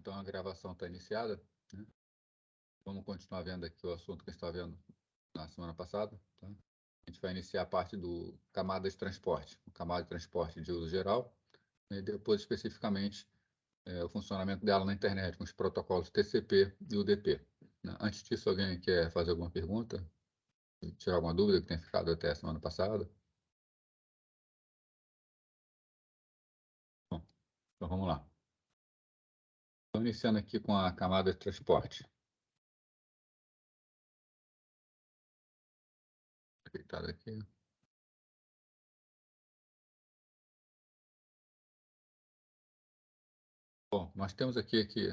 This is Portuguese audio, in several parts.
Então, a gravação está iniciada, né? Vamos continuar vendo aqui o assunto que a gente estava vendo na semana passada. Tá? A gente vai iniciar a parte do camada de transporte, camada de transporte de uso geral, né? E depois, especificamente, o funcionamento dela na internet, com os protocolos TCP e UDP. Né? Antes disso, alguém quer fazer alguma pergunta? Tirar alguma dúvida que tenha ficado até a semana passada? Bom, então vamos lá. Estou iniciando aqui com a camada de transporte. Deitado aqui. Bom, nós temos aqui que,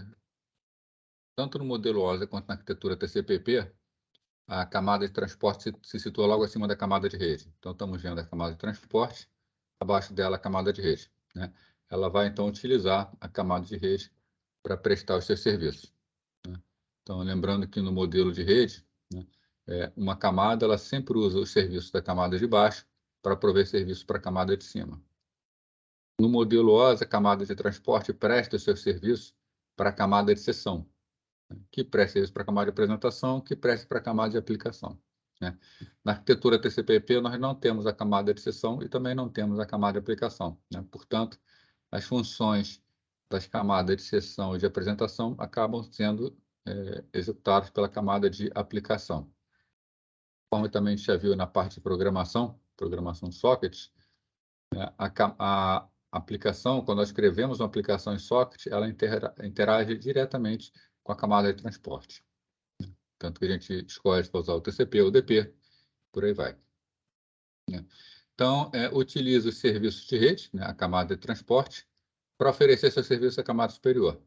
tanto no modelo OSA quanto na arquitetura TCP/IP, a camada de transporte se situa logo acima da camada de rede. Então, estamos vendo a camada de transporte, abaixo dela a camada de rede. Né? Ela vai, então, utilizar a camada de rede para prestar os seus serviços. Né? Então, lembrando que no modelo de rede, né, uma camada ela sempre usa os serviços da camada de baixo para prover serviço para a camada de cima. No modelo OSA, a camada de transporte presta os seus serviços para a camada de seção, né, que presta serviço para a camada de apresentação, que presta para a camada de aplicação. Né? Na arquitetura TCP/IP, nós não temos a camada de seção e também não temos a camada de aplicação. Né? Portanto, as funções das camadas de seção e de apresentação acabam sendo executadas pela camada de aplicação. Como também a gente já viu na parte de programação sockets, né, a aplicação, quando nós escrevemos uma aplicação em socket, ela interage diretamente com a camada de transporte. Tanto que a gente escolhe para usar o TCP ou o UDP, por aí vai. Né? Então, utiliza os serviços de rede, né, a camada de transporte, para oferecer seu serviço à camada superior.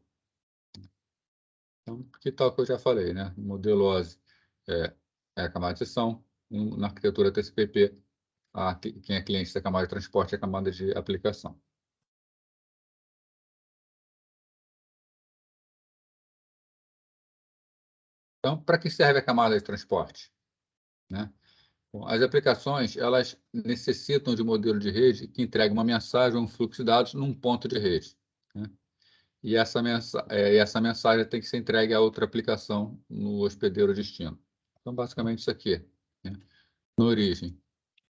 Então, que tal que eu já falei, né? O modelo OSI é a camada de seção, na arquitetura TCP/IP, quem é cliente da camada de transporte é a camada de aplicação. Então, para que serve a camada de transporte? Né? Bom, as aplicações elas necessitam de um modelo de rede que entregue uma mensagem ou um fluxo de dados num ponto de rede. Né? E essa mensagem tem que ser entregue a outra aplicação no hospedeiro destino. Então, basicamente, isso aqui. Né? Na origem,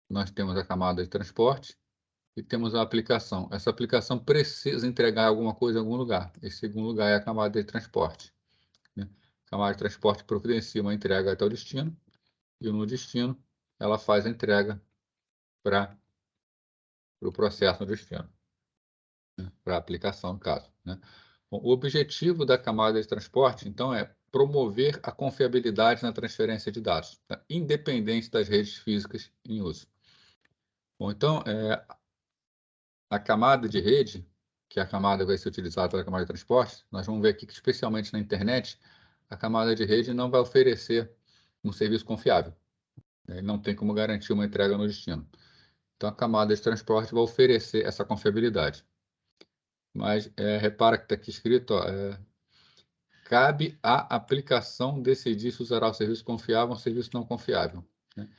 nós temos a camada de transporte e temos a aplicação. Essa aplicação precisa entregar alguma coisa em algum lugar. Esse algum lugar é a camada de transporte. Né? A camada de transporte providencia uma entrega até o destino e no destino ela faz a entrega para o processo no destino, né? Para a aplicação, no caso. Né? Bom, o objetivo da camada de transporte, então, é promover a confiabilidade na transferência de dados, tá? Independente das redes físicas em uso. Bom, então, a camada de rede, que é a camada que vai ser utilizada pela camada de transporte, nós vamos ver aqui que, especialmente na internet, a camada de rede não vai oferecer um serviço confiável. Né? Não tem como garantir uma entrega no destino. Então, a camada de transporte vai oferecer essa confiabilidade. Mas repara que está aqui escrito, ó, cabe à aplicação decidir se usará o serviço confiável ou um serviço não confiável. Né?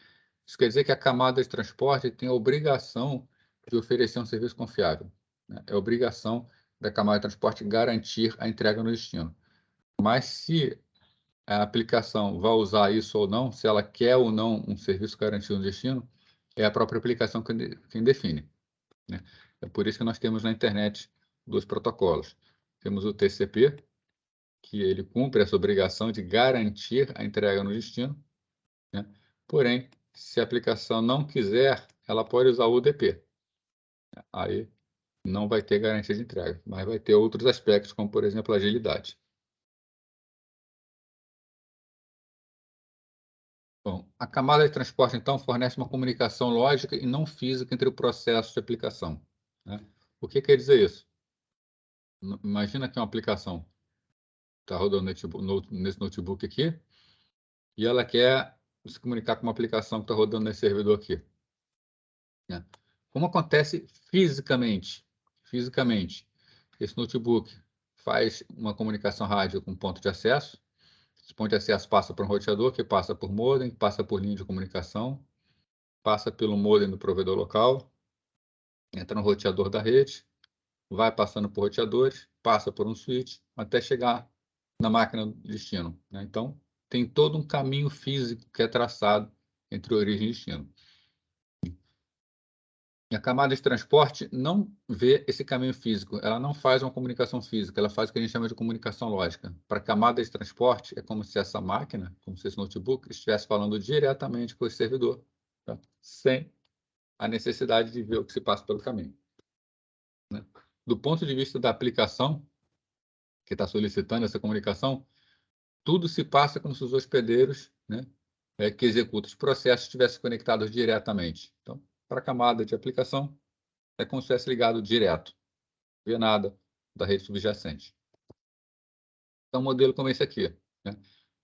Isso quer dizer que a camada de transporte tem a obrigação de oferecer um serviço confiável. Né? É obrigação da camada de transporte garantir a entrega no destino. Mas se a aplicação vai usar isso ou não, se ela quer ou não um serviço garantido no destino, é a própria aplicação quem define. Né? É por isso que nós temos na internet dois protocolos. Temos o TCP, que ele cumpre essa obrigação de garantir a entrega no destino. Né? Porém, se a aplicação não quiser, ela pode usar o UDP. Aí não vai ter garantia de entrega, mas vai ter outros aspectos, como, por exemplo, a agilidade. Bom, a camada de transporte, então, fornece uma comunicação lógica e não física entre o processo de aplicação. Né? O que quer dizer isso? Imagina que uma aplicação está rodando nesse notebook aqui e ela quer se comunicar com uma aplicação que está rodando nesse servidor aqui. Né? Como acontece fisicamente? Esse notebook faz uma comunicação rádio com ponto de acesso. Esse ponto de acesso passa por um roteador, que passa por modem, passa por linha de comunicação, passa pelo modem do provedor local, entra no roteador da rede, vai passando por roteadores, passa por um switch, até chegar na máquina do destino, né? Então, tem todo um caminho físico que é traçado entre origem e destino. E a camada de transporte não vê esse caminho físico, ela não faz uma comunicação física, ela faz o que a gente chama de comunicação lógica. Para a camada de transporte, é como se essa máquina, como se esse notebook, estivesse falando diretamente com esse servidor, tá? Sem a necessidade de ver o que se passa pelo caminho, né? Do ponto de vista da aplicação que está solicitando essa comunicação, tudo se passa como se os hospedeiros, né, que executam os processos estivessem conectados diretamente. Então, para a camada de aplicação, é como se estivesse ligado direto, não vê nada da rede subjacente. Então, um modelo como esse aqui, né?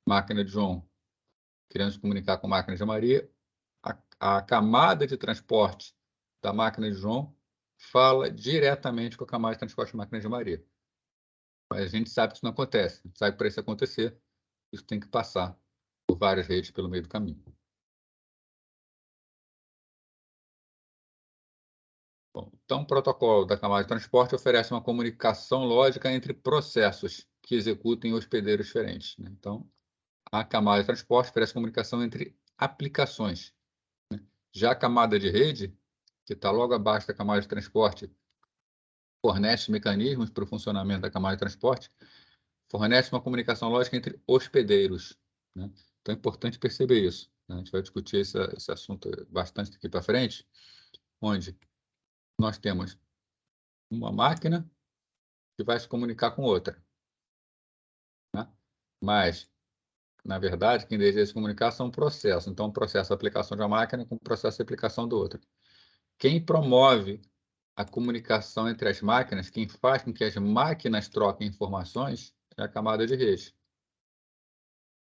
Máquina de João querendo se comunicar com a máquina de Maria, a camada de transporte da máquina de João fala diretamente com a camada de transporte da máquina de Maria. Mas a gente sabe que isso não acontece. A gente sabe que para isso acontecer, isso tem que passar por várias redes pelo meio do caminho. Bom, então, o protocolo da camada de transporte oferece uma comunicação lógica entre processos que executam em hospedeiros diferentes, né? Então, a camada de transporte oferece comunicação entre aplicações, né? Já a camada de rede, que está logo abaixo da camada de transporte, fornece mecanismos para o funcionamento da camada de transporte, fornece uma comunicação lógica entre hospedeiros, né? Então, é importante perceber isso, né? A gente vai discutir esse assunto bastante daqui para frente, onde nós temos uma máquina que vai se comunicar com outra, né? Mas, na verdade, quem deseja se comunicar são processos. Então, o processo de aplicação de uma máquina com o processo de aplicação do outro. Quem promove a comunicação entre as máquinas, quem faz com que as máquinas troquem informações, é a camada de rede,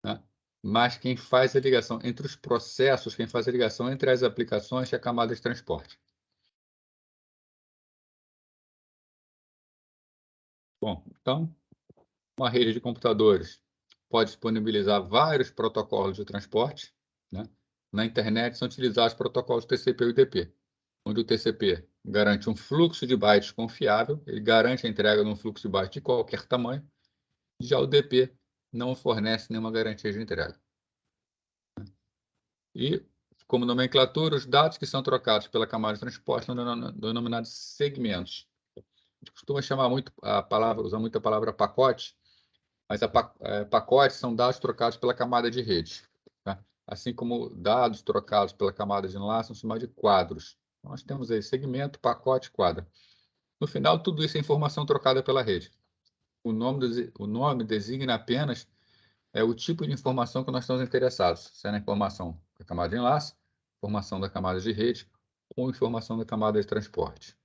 né? Mas quem faz a ligação entre os processos, quem faz a ligação entre as aplicações, é a camada de transporte. Bom, então, uma rede de computadores pode disponibilizar vários protocolos de transporte, né? Na internet são utilizados protocolos TCP e UDP, onde o TCP garante um fluxo de bytes confiável, ele garante a entrega de um fluxo de bytes de qualquer tamanho, já o UDP não fornece nenhuma garantia de entrega. E, como nomenclatura, os dados que são trocados pela camada de transporte são denominados segmentos. A gente costuma chamar muito a palavra, usar muito a palavra pacote, mas pacotes são dados trocados pela camada de rede, tá? Assim como dados trocados pela camada de enlace são chamados de quadros. Nós temos aí segmento, pacote, quadro. No final, tudo isso é informação trocada pela rede. O nome designa apenas o tipo de informação que nós estamos interessados, se é na informação da camada de enlace, informação da camada de rede ou informação da camada de transporte.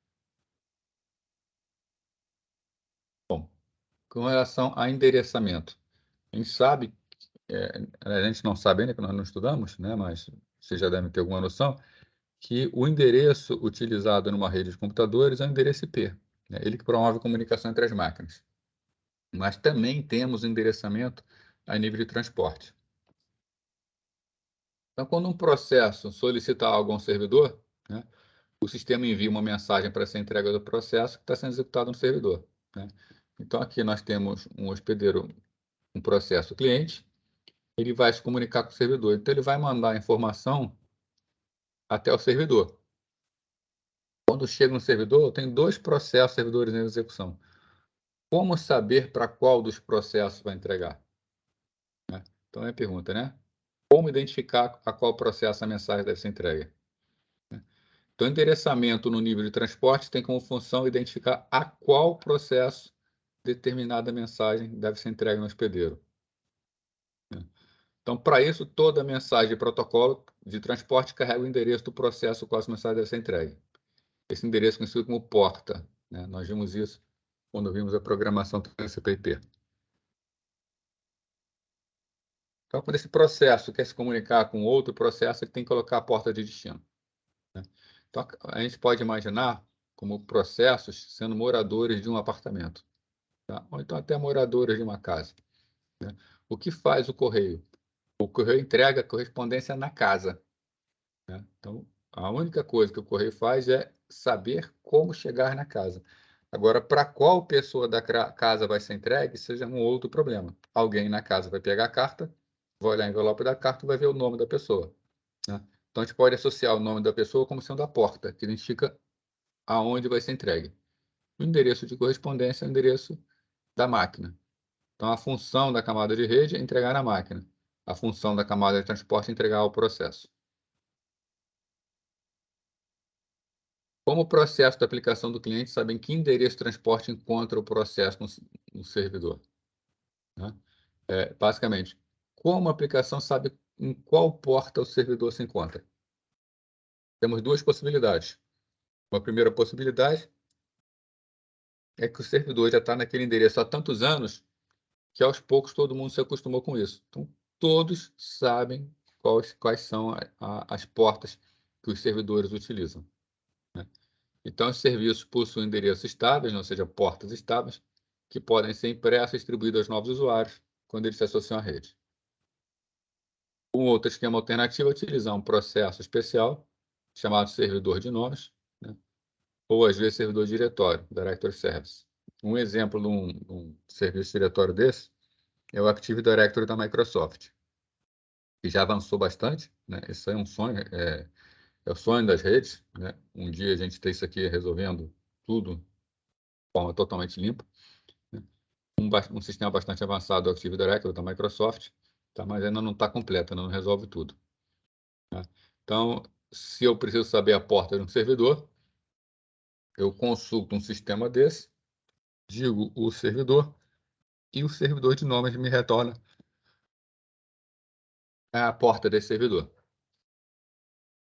Bom, com relação a endereçamento, a gente sabe, a gente não sabe ainda, que nós não estudamos, né, mas vocês já devem ter alguma noção, que o endereço utilizado numa rede de computadores é o endereço IP, né, ele que promove a comunicação entre as máquinas. Mas também temos endereçamento a nível de transporte. Então, quando um processo solicita algo a um servidor, né, o sistema envia uma mensagem para essa entrega do processo que está sendo executado no servidor, né? Então, aqui nós temos um hospedeiro, um processo cliente, ele vai se comunicar com o servidor. Então, ele vai mandar a informação até o servidor. Quando chega no servidor, tem dois processos servidores em execução. Como saber para qual dos processos vai entregar, né? Então, é a pergunta, né? Como identificar a qual processo a mensagem deve ser entregue? Então, endereçamento no nível de transporte tem como função identificar a qual processo determinada mensagem deve ser entregue no hospedeiro. Então, para isso, toda mensagem de protocolo de transporte carrega o endereço do processo ao qual essa mensagem deve ser entregue. Esse endereço é conhecido como porta, né? Nós vimos isso quando vimos a programação TCP/IP. Então, quando esse processo quer se comunicar com outro processo, ele tem que colocar a porta de destino, né? Então, a gente pode imaginar como processos sendo moradores de um apartamento, tá? Ou então até moradores de uma casa, né? O que faz o correio? O correio entrega a correspondência na casa, né? Então, a única coisa que o correio faz é saber como chegar na casa. Agora, para qual pessoa da casa vai ser entregue, seja um outro problema. Alguém na casa vai pegar a carta, vai olhar o envelope da carta e vai ver o nome da pessoa, né? Então, a gente pode associar o nome da pessoa como sendo a porta, que identifica aonde vai ser entregue. O endereço de correspondência é o endereço da máquina. Então, a função da camada de rede é entregar na máquina. A função da camada de transporte é entregar ao processo. Como o processo da aplicação do cliente sabe em que endereço de transporte encontra o processo no servidor, né? Basicamente, como a aplicação sabe em qual porta o servidor se encontra? Temos duas possibilidades. Uma primeira possibilidade é que o servidor já está naquele endereço há tantos anos que aos poucos todo mundo se acostumou com isso. Então, todos sabem quais são as portas que os servidores utilizam, né? Então, os serviços possuem endereços estáveis, ou seja, portas estáveis, que podem ser impressas e distribuídas aos novos usuários quando eles se associam à rede. Um outro esquema alternativo é utilizar um processo especial, chamado servidor de nomes, né? Ou às vezes servidor diretório, Directory Service. Um exemplo de um serviço diretório desse é o Active Directory da Microsoft, que já avançou bastante, né? Isso aí é um sonho, é o sonho das redes, né? Um dia a gente ter isso aqui resolvendo tudo de forma totalmente limpa, né? Um sistema bastante avançado do Active Directory da Microsoft, tá? Mas ainda não está completo, ainda não resolve tudo, né? Então, se eu preciso saber a porta de um servidor, eu consulto um sistema desse, digo o servidor, e o servidor de nomes me retorna a porta desse servidor.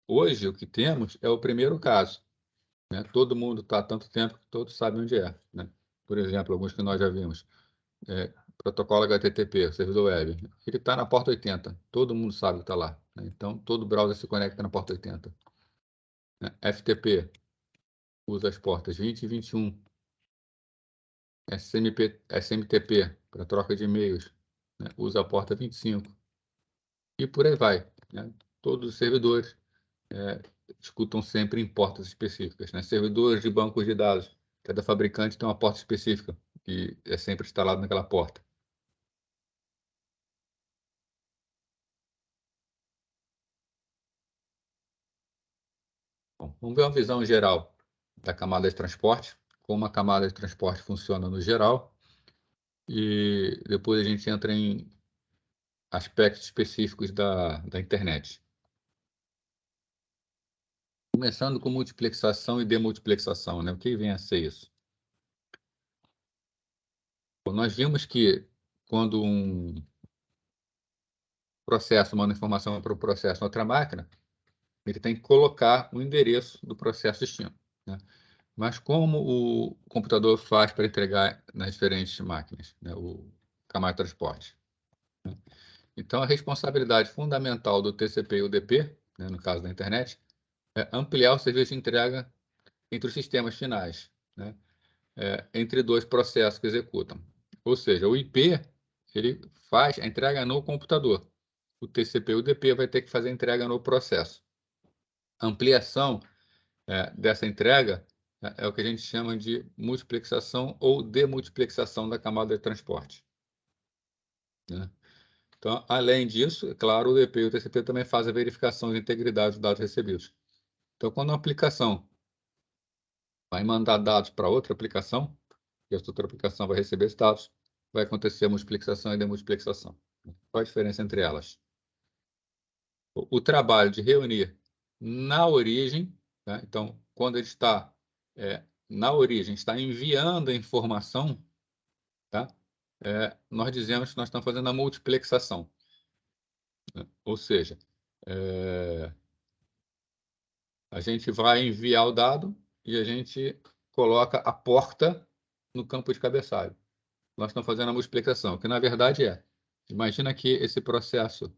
Hoje, o que temos é o primeiro caso, né? Todo mundo está há tanto tempo que todos sabem onde é, né? Por exemplo, alguns que nós já vimos. Protocolo HTTP, servidor web. Ele está na porta 80. Todo mundo sabe que está lá, né? Então, todo browser se conecta na porta 80. Né? FTP usa as portas 20 e 21. SMTP, para troca de e-mails, né? Usa a porta 25. E por aí vai, né? Todos os servidores escutam sempre em portas específicas, né? Servidores de bancos de dados, cada fabricante tem uma porta específica, que é sempre instalado naquela porta. Bom, vamos ver uma visão geral da camada de transporte, como a camada de transporte funciona no geral, e depois a gente entra em aspectos específicos da internet. Começando com multiplexação e demultiplexação, né? O que vem a ser isso? Bom, nós vimos que quando um processo manda informação para o processo na outra máquina, ele tem que colocar o endereço do processo destino, né? Mas como o computador faz para entregar nas diferentes máquinas, né? O camada de transporte, né? Então, a responsabilidade fundamental do TCP e UDP, né, no caso da internet, é ampliar o serviço de entrega entre os sistemas finais, né? Entre dois processos que executam. Ou seja, o IP ele faz a entrega no computador. O TCP e o UDP vai ter que fazer a entrega no processo. A ampliação dessa entrega é o que a gente chama de multiplexação ou demultiplexação da camada de transporte, né? Então, além disso, é claro, o UDP e o TCP também fazem a verificação de integridade dos dados recebidos. Então, quando uma aplicação vai mandar dados para outra aplicação, e essa outra aplicação vai receber esses dados, vai acontecer a multiplexação e demultiplexação. Qual a diferença entre elas? O trabalho de reunir na origem, né? Então, quando ele está na origem, está enviando a informação, tá? Nós dizemos que nós estamos fazendo a multiplexação, né? Ou seja, a gente vai enviar o dado e a gente coloca a porta no campo de cabeçalho. Nós estamos fazendo a multiplicação, que na verdade imagina que esse processo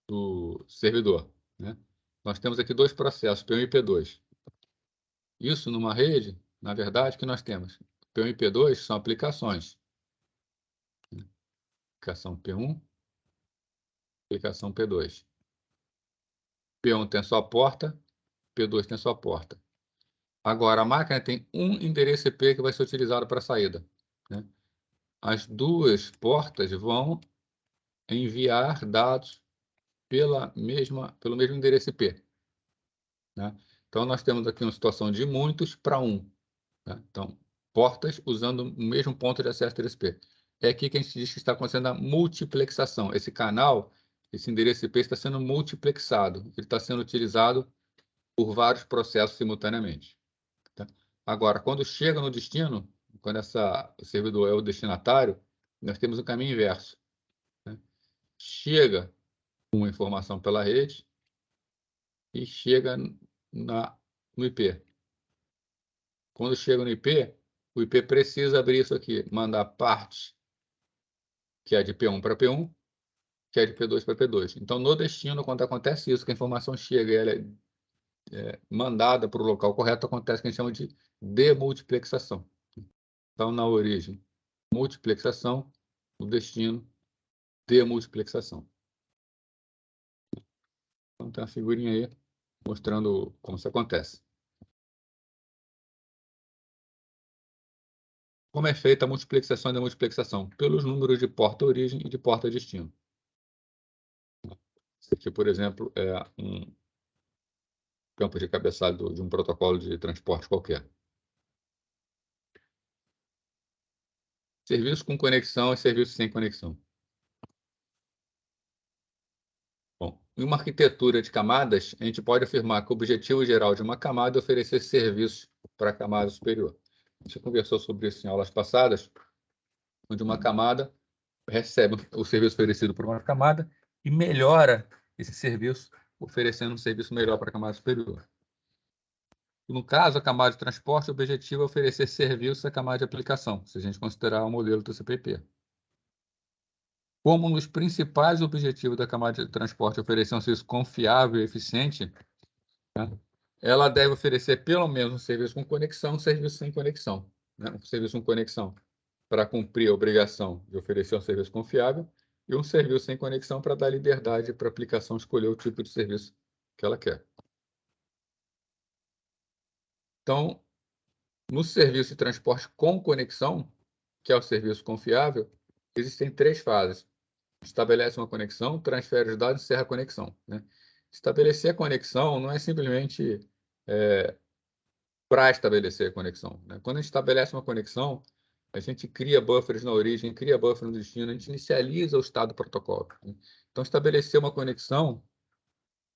do servidor, né? Nós temos aqui dois processos, P1 e P2. Isso numa rede, na verdade, que nós temos P1 e P2 são aplicações. Aplicação P1, aplicação P2. P1 tem sua porta, P2 tem sua porta. Agora, a máquina tem um endereço IP que vai ser utilizado para a saída, né? As duas portas vão enviar dados pelo mesmo endereço IP, né? Então, nós temos aqui uma situação de muitos para um, né? Então, portas usando o mesmo ponto de acesso TCP. É aqui que a gente diz que está acontecendo a multiplexação. Esse canal, esse endereço IP está sendo multiplexado. Ele está sendo utilizado por vários processos simultaneamente, tá? Agora, quando chega no destino, quando o servidor é o destinatário, nós temos o caminho inverso, né? Chega uma informação pela rede e chega no IP. Quando chega no IP, o IP precisa abrir isso aqui, mandar parte que é de P1 para P1, que é de P2 para P2. Então, no destino, quando acontece isso, que a informação chega e ela é mandada para o local correto, acontece o que a gente chama de demultiplexação. Então, na origem, multiplexação, no destino, demultiplexação. Então, tem uma figurinha aí mostrando como isso acontece. Como é feita a multiplexação e demultiplexação? Pelos números de porta-origem e de porta-destino. Esse aqui, por exemplo, é um campo de cabeçalho de um protocolo de transporte qualquer. Serviço com conexão e serviço sem conexão. Bom, em uma arquitetura de camadas, a gente pode afirmar que o objetivo geral de uma camada é oferecer serviços para a camada superior. A gente conversou sobre isso em aulas passadas, onde uma camada recebe o serviço oferecido por uma camada e melhora esse serviço, oferecendo um serviço melhor para a camada superior. No caso, a camada de transporte, o objetivo é oferecer serviço à camada de aplicação, se a gente considerar o modelo TCP/IP. Como um dos principais objetivos da camada de transporte é oferecer um serviço confiável e eficiente, né, ela deve oferecer pelo menos um serviço com conexão, um serviço sem conexão, né? Um serviço com conexão para cumprir a obrigação de oferecer um serviço confiável e um serviço sem conexão para dar liberdade para a aplicação escolher o tipo de serviço que ela quer. Então, no serviço de transporte com conexão, que é o serviço confiável, existem 3 fases. Estabelece uma conexão, transfere os dados e encerra a conexão, né? Estabelecer a conexão não é simplesmente para estabelecer a conexão, né? Quando a gente estabelece uma conexão, a gente cria buffers na origem, cria buffer no destino, a gente inicializa o estado do protocolo, né? Então, estabelecer uma conexão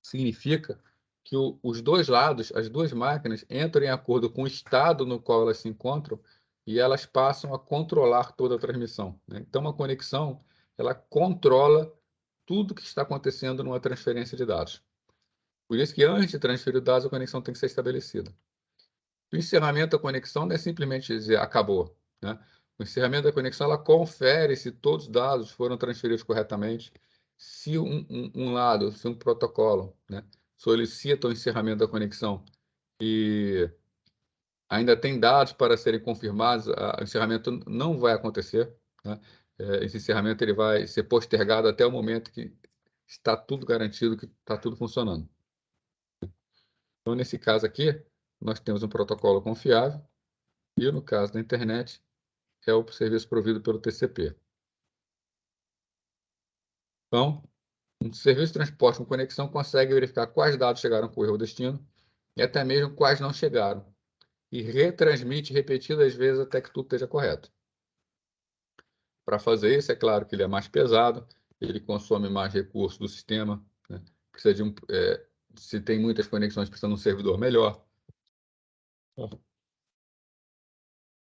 significa que os dois lados, as duas máquinas, entram em acordo com o estado no qual elas se encontram e elas passam a controlar toda a transmissão, né? Então, uma conexão, ela controla tudo que está acontecendo numa transferência de dados. Por isso que antes de transferir dados, a conexão tem que ser estabelecida. O encerramento da conexão não é simplesmente dizer acabou, né? O encerramento da conexão, ela confere se todos os dados foram transferidos corretamente, se um lado, se um protocolo, né, solicita o encerramento da conexão e ainda tem dados para serem confirmados, o encerramento não vai acontecer, né? Esse encerramento ele vai ser postergado até o momento que está tudo garantido, que está tudo funcionando. Então, nesse caso aqui, nós temos um protocolo confiável e, no caso da internet, é o serviço provido pelo TCP. Então, um serviço de transporte com conexão consegue verificar quais dados chegaram com o erro ao destino e até mesmo quais não chegaram, e retransmite repetidas vezes até que tudo esteja correto. Para fazer isso, é claro que ele é mais pesado, ele consome mais recursos do sistema, né? Precisa de se tem muitas conexões, precisa de um servidor melhor.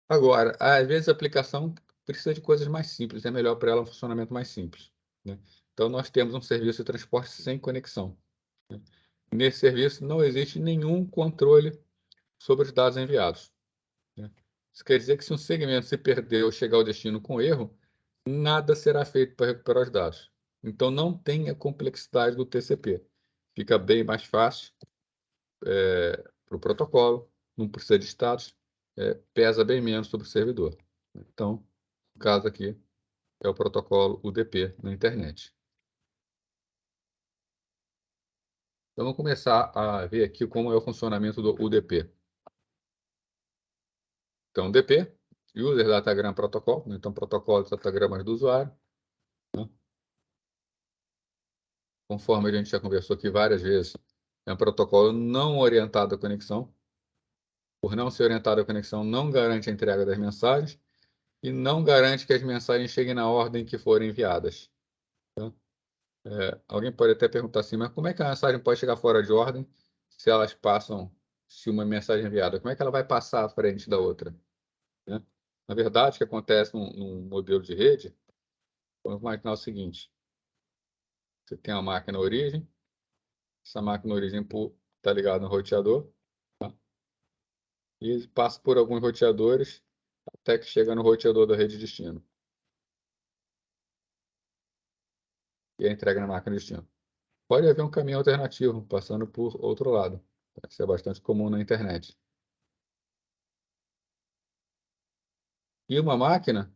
Agora, às vezes a aplicação precisa de coisas mais simples, é melhor para ela um funcionamento mais simples, né? Então, nós temos um serviço de transporte sem conexão, né? Nesse serviço não existe nenhum controle sobre os dados enviados, né? Isso quer dizer que se um segmento se perder ou chegar ao destino com erro, nada será feito para recuperar os dados. Então, não tem a complexidade do TCP. Fica bem mais fácil para o protocolo, não precisa de status, pesa bem menos sobre o servidor. Então, no caso aqui, é o protocolo UDP na internet. Então, vamos começar a ver aqui como é o funcionamento do UDP. Então, DP, User Datagram Protocol, então protocolo de datagramas do usuário, né? Conforme a gente já conversou aqui várias vezes, é um protocolo não orientado à conexão. Por não ser orientado à conexão, não garante a entrega das mensagens e não garante que as mensagens cheguem na ordem que forem enviadas. Tá? Alguém pode até perguntar assim, mas como é que a mensagem pode chegar fora de ordem se elas passam, se uma mensagem é enviada? Como é que ela vai passar à frente da outra? Né? Na verdade, o que acontece num modelo de rede, vamos imaginar o seguinte: você tem uma máquina origem, essa máquina origem está ligada no roteador, tá? E passa por alguns roteadores até que chega no roteador da rede destino. E é entregue na máquina destino. Pode haver um caminho alternativo, passando por outro lado. Isso é bastante comum na internet. E uma máquina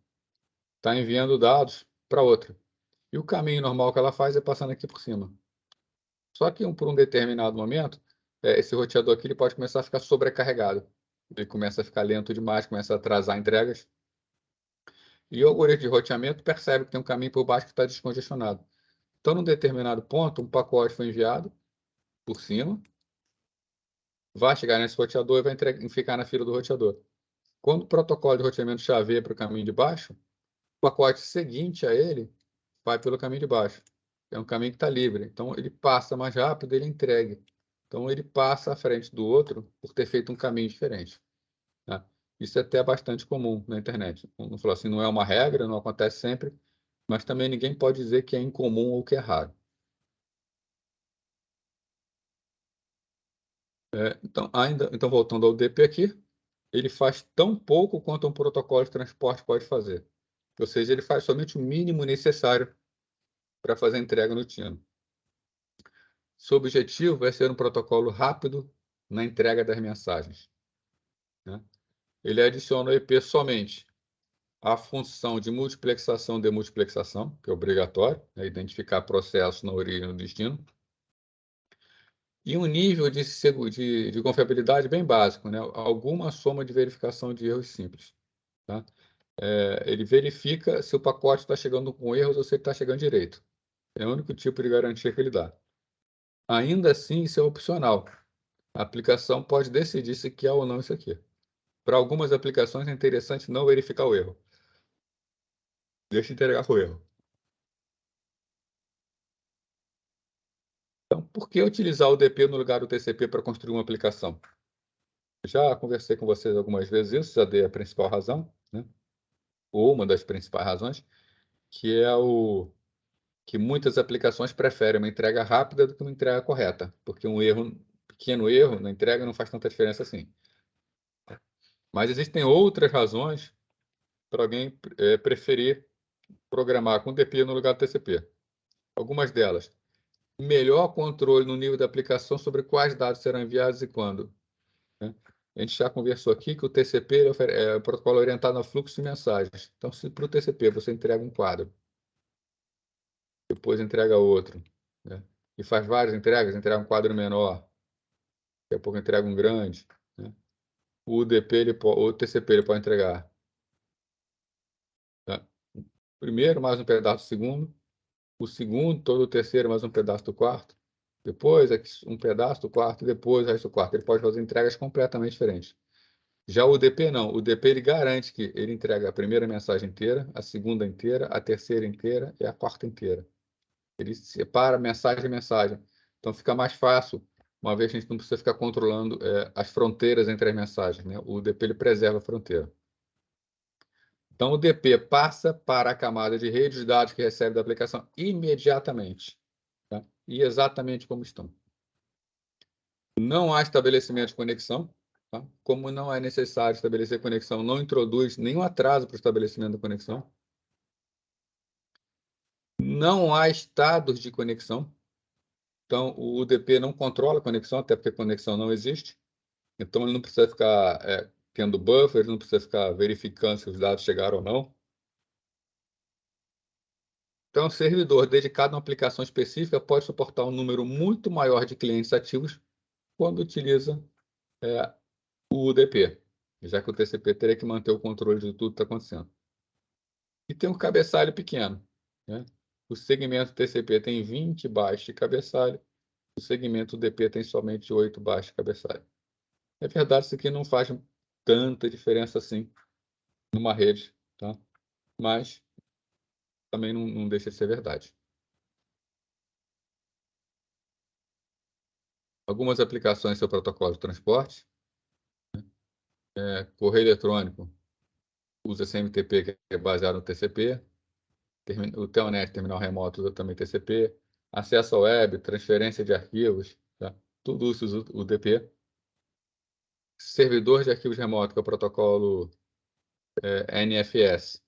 está enviando dados para outra. E o caminho normal que ela faz é passando aqui por cima. Só que por um determinado momento, esse roteador aqui ele pode começar a ficar sobrecarregado. Ele começa a ficar lento demais, começa a atrasar entregas. E o algoritmo de roteamento percebe que tem um caminho por baixo que está descongestionado. Então, num determinado ponto, um pacote foi enviado por cima, vai chegar nesse roteador e vai ficar na fila do roteador. Quando o protocolo de roteamento chaveia para o caminho de baixo, o pacote seguinte a ele vai pelo caminho de baixo. É um caminho que está livre. Então, ele passa mais rápido, ele entregue. Então, ele passa à frente do outro por ter feito um caminho diferente. Tá? Isso é até bastante comum na internet. Não falou assim, não é uma regra, não acontece sempre, mas também ninguém pode dizer que é incomum ou que é raro. Então, voltando ao DP aqui, ele faz tão pouco quanto um protocolo de transporte pode fazer. Ou seja, ele faz somente o mínimo necessário para fazer a entrega no tino. Seu objetivo é ser um protocolo rápido na entrega das mensagens, né? Ele adiciona o EP somente a função de multiplexação e demultiplexação, que é obrigatório, né? Identificar processos na origem e no destino, e um nível de confiabilidade bem básico, né? Alguma soma de verificação de erros simples. Tá? Ele verifica se o pacote está chegando com erros ou se ele está chegando direito. É o único tipo de garantia que ele dá. Ainda assim, isso é opcional. A aplicação pode decidir se quer ou não isso aqui. Para algumas aplicações é interessante não verificar o erro. Deixa entregar com o erro. Então, por que utilizar o DP no lugar do TCP para construir uma aplicação? Já conversei com vocês algumas vezes isso, já dei a principal razão, né? Ou uma das principais razões, que é que muitas aplicações preferem uma entrega rápida do que uma entrega correta, porque um pequeno erro na entrega não faz tanta diferença assim. Mas existem outras razões para alguém preferir programar com DP no lugar do TCP. Algumas delas: melhor controle no nível da aplicação sobre quais dados serão enviados e quando, né? A gente já conversou aqui que o TCP é o protocolo orientado a fluxo de mensagens. Então, se para o TCP você entrega um quadro, depois entrega outro, né? E faz várias entregas, entrega um quadro menor, daqui a pouco entrega um grande, né? O TCP ele pode entregar, tá? Primeiro mais um pedaço do segundo, o segundo todo o terceiro mais um pedaço do quarto, depois um pedaço do quarto, depois o resto do quarto. Ele pode fazer entregas completamente diferentes. Já o DP não. O DP ele garante que ele entrega a primeira mensagem inteira, a segunda inteira, a terceira inteira e a quarta inteira. Ele separa mensagem a mensagem. Então fica mais fácil, uma vez que a gente não precisa ficar controlando as fronteiras entre as mensagens, né? O DP ele preserva a fronteira. Então o DP passa para a camada de rede de dados que recebe da aplicação imediatamente, tá? E exatamente como estão. Não há estabelecimento de conexão, tá? Como não é necessário estabelecer conexão, não introduz nenhum atraso para o estabelecimento da conexão. Não há estados de conexão. Então, o UDP não controla a conexão, até porque a conexão não existe. Então, ele não precisa ficar tendo buffer, ele não precisa ficar verificando se os dados chegaram ou não. Então, o servidor dedicado a uma aplicação específica pode suportar um número muito maior de clientes ativos quando utiliza o UDP. já que o TCP teria que manter o controle de tudo que está acontecendo. E tem um cabeçalho pequeno, né? O segmento TCP tem 20 bytes de cabeçalho, o segmento UDP tem somente 8 bytes de cabeçalho. É verdade, isso aqui não faz tanta diferença assim numa rede, tá? Mas também não deixa de ser verdade. Algumas aplicações do seu protocolo de transporte, correio eletrônico usa SMTP, que é baseado no TCP, o Telnet, terminal remoto, usa também TCP, acesso à web, transferência de arquivos, tá? Tudo isso usa o UDP. Servidor de arquivos remoto, que é o protocolo NFS,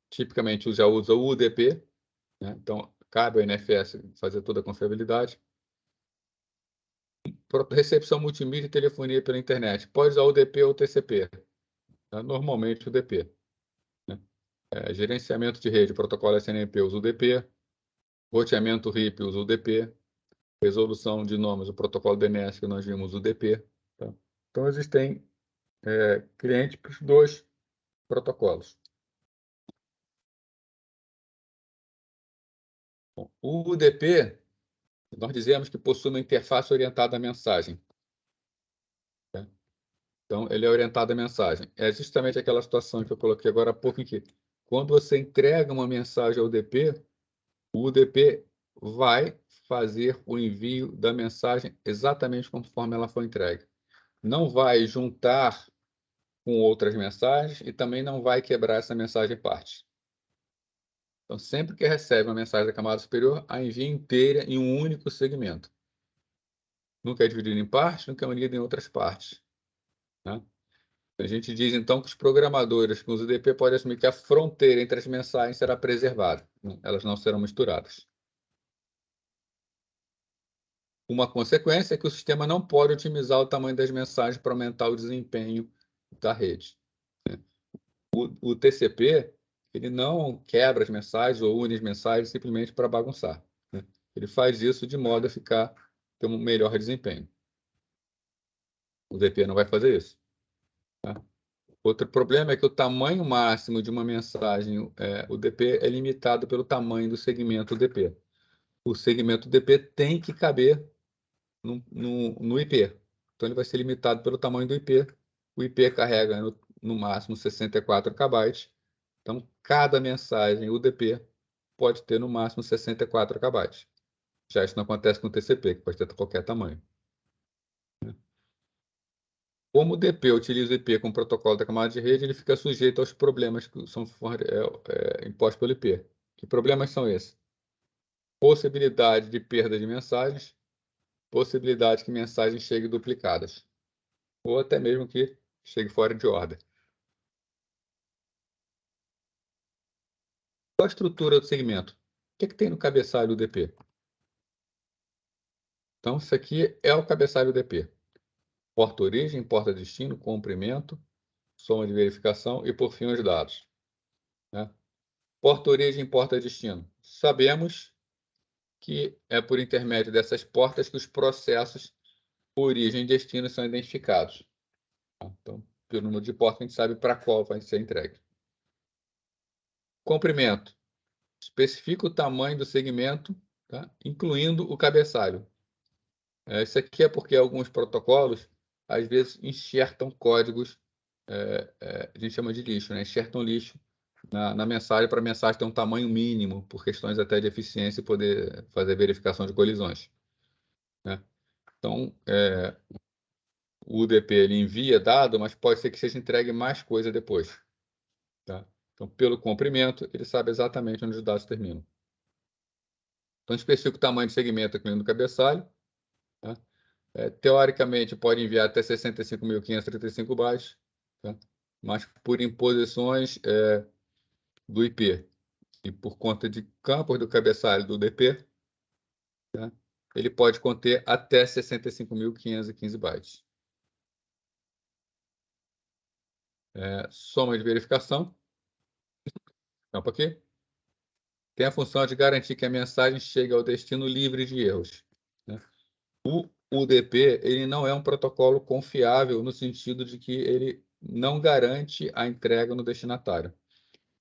tipicamente já usa o UDP, né? Então cabe ao NFS fazer toda a confiabilidade. Recepção multimídia e telefonia pela internet, pode usar o UDP ou o TCP, tá? Normalmente o UDP. Né? Gerenciamento de rede, protocolo SNMP usa o UDP, roteamento RIP usa o UDP, resolução de nomes, o protocolo DNS que nós vimos, o UDP. Tá? Então existem clientes para os dois protocolos. Bom, o UDP, nós dizemos que possui uma interface orientada à mensagem. Tá? Então, ele é orientado à mensagem. É justamente aquela situação que eu coloquei agora há pouco, em que quando você entrega uma mensagem ao UDP, o UDP vai fazer o envio da mensagem exatamente conforme ela foi entregue. Não vai juntar com outras mensagens e também não vai quebrar essa mensagem em partes. Então, sempre que recebe uma mensagem da camada superior, a envia inteira em um único segmento. Nunca é dividido em partes, nunca é unido em outras partes. Né? A gente diz, então, que os programadores com os UDP podem assumir que a fronteira entre as mensagens será preservada. Né? Elas não serão misturadas. Uma consequência é que o sistema não pode otimizar o tamanho das mensagens para aumentar o desempenho da rede. O TCP, ele não quebra as mensagens ou une as mensagens simplesmente para bagunçar. Né? Ele faz isso de modo a ter um melhor desempenho. O UDP não vai fazer isso. Tá? Outro problema é que o tamanho máximo de uma mensagem UDP é limitado pelo tamanho do segmento UDP. O segmento UDP tem que caber no IP. Então, ele vai ser limitado pelo tamanho do IP. O IP carrega no máximo 64 KB. Então, cada mensagem UDP pode ter no máximo 64 KB. Já isso não acontece com o TCP, que pode ter qualquer tamanho. Como o DP utiliza o IP como protocolo da camada de rede, ele fica sujeito aos problemas que são impostos pelo IP. Que problemas são esses? Possibilidade de perda de mensagens, possibilidade que mensagens cheguem duplicadas, ou até mesmo que chegue fora de ordem. Qual a estrutura do segmento? O que tem no cabeçalho do DP? Então, isso aqui é o cabeçalho DP. Porta origem, porta destino, comprimento, soma de verificação e, por fim, os dados. Né? Porta origem, porta destino. Sabemos que é por intermédio dessas portas que os processos origem e destino são identificados. Então, pelo número de portas, a gente sabe para qual vai ser entregue. Comprimento. Especifica o tamanho do segmento, tá? Incluindo o cabeçalho. Isso aqui é porque alguns protocolos, às vezes, enxertam códigos, a gente chama de lixo, né? Enxertam lixo na mensagem para a mensagem ter um tamanho mínimo, por questões até de eficiência e poder fazer verificação de colisões. Né? Então, o UDP ele envia dado, mas pode ser que seja entregue mais coisa depois. Tá? Então, pelo comprimento, ele sabe exatamente onde os dados terminam. Então, especifica o tamanho de segmento incluindo o cabeçalho. Tá? Teoricamente, pode enviar até 65.535 bytes, tá? Mas por imposições do IP e por conta de campos do cabeçalho do DP, tá? Ele pode conter até 65.515 bytes. Soma de verificação, campo aqui, tem a função de garantir que a mensagem chegue ao destino livre de erros. Né? O UDP ele não é um protocolo confiável no sentido de que ele não garante a entrega no destinatário.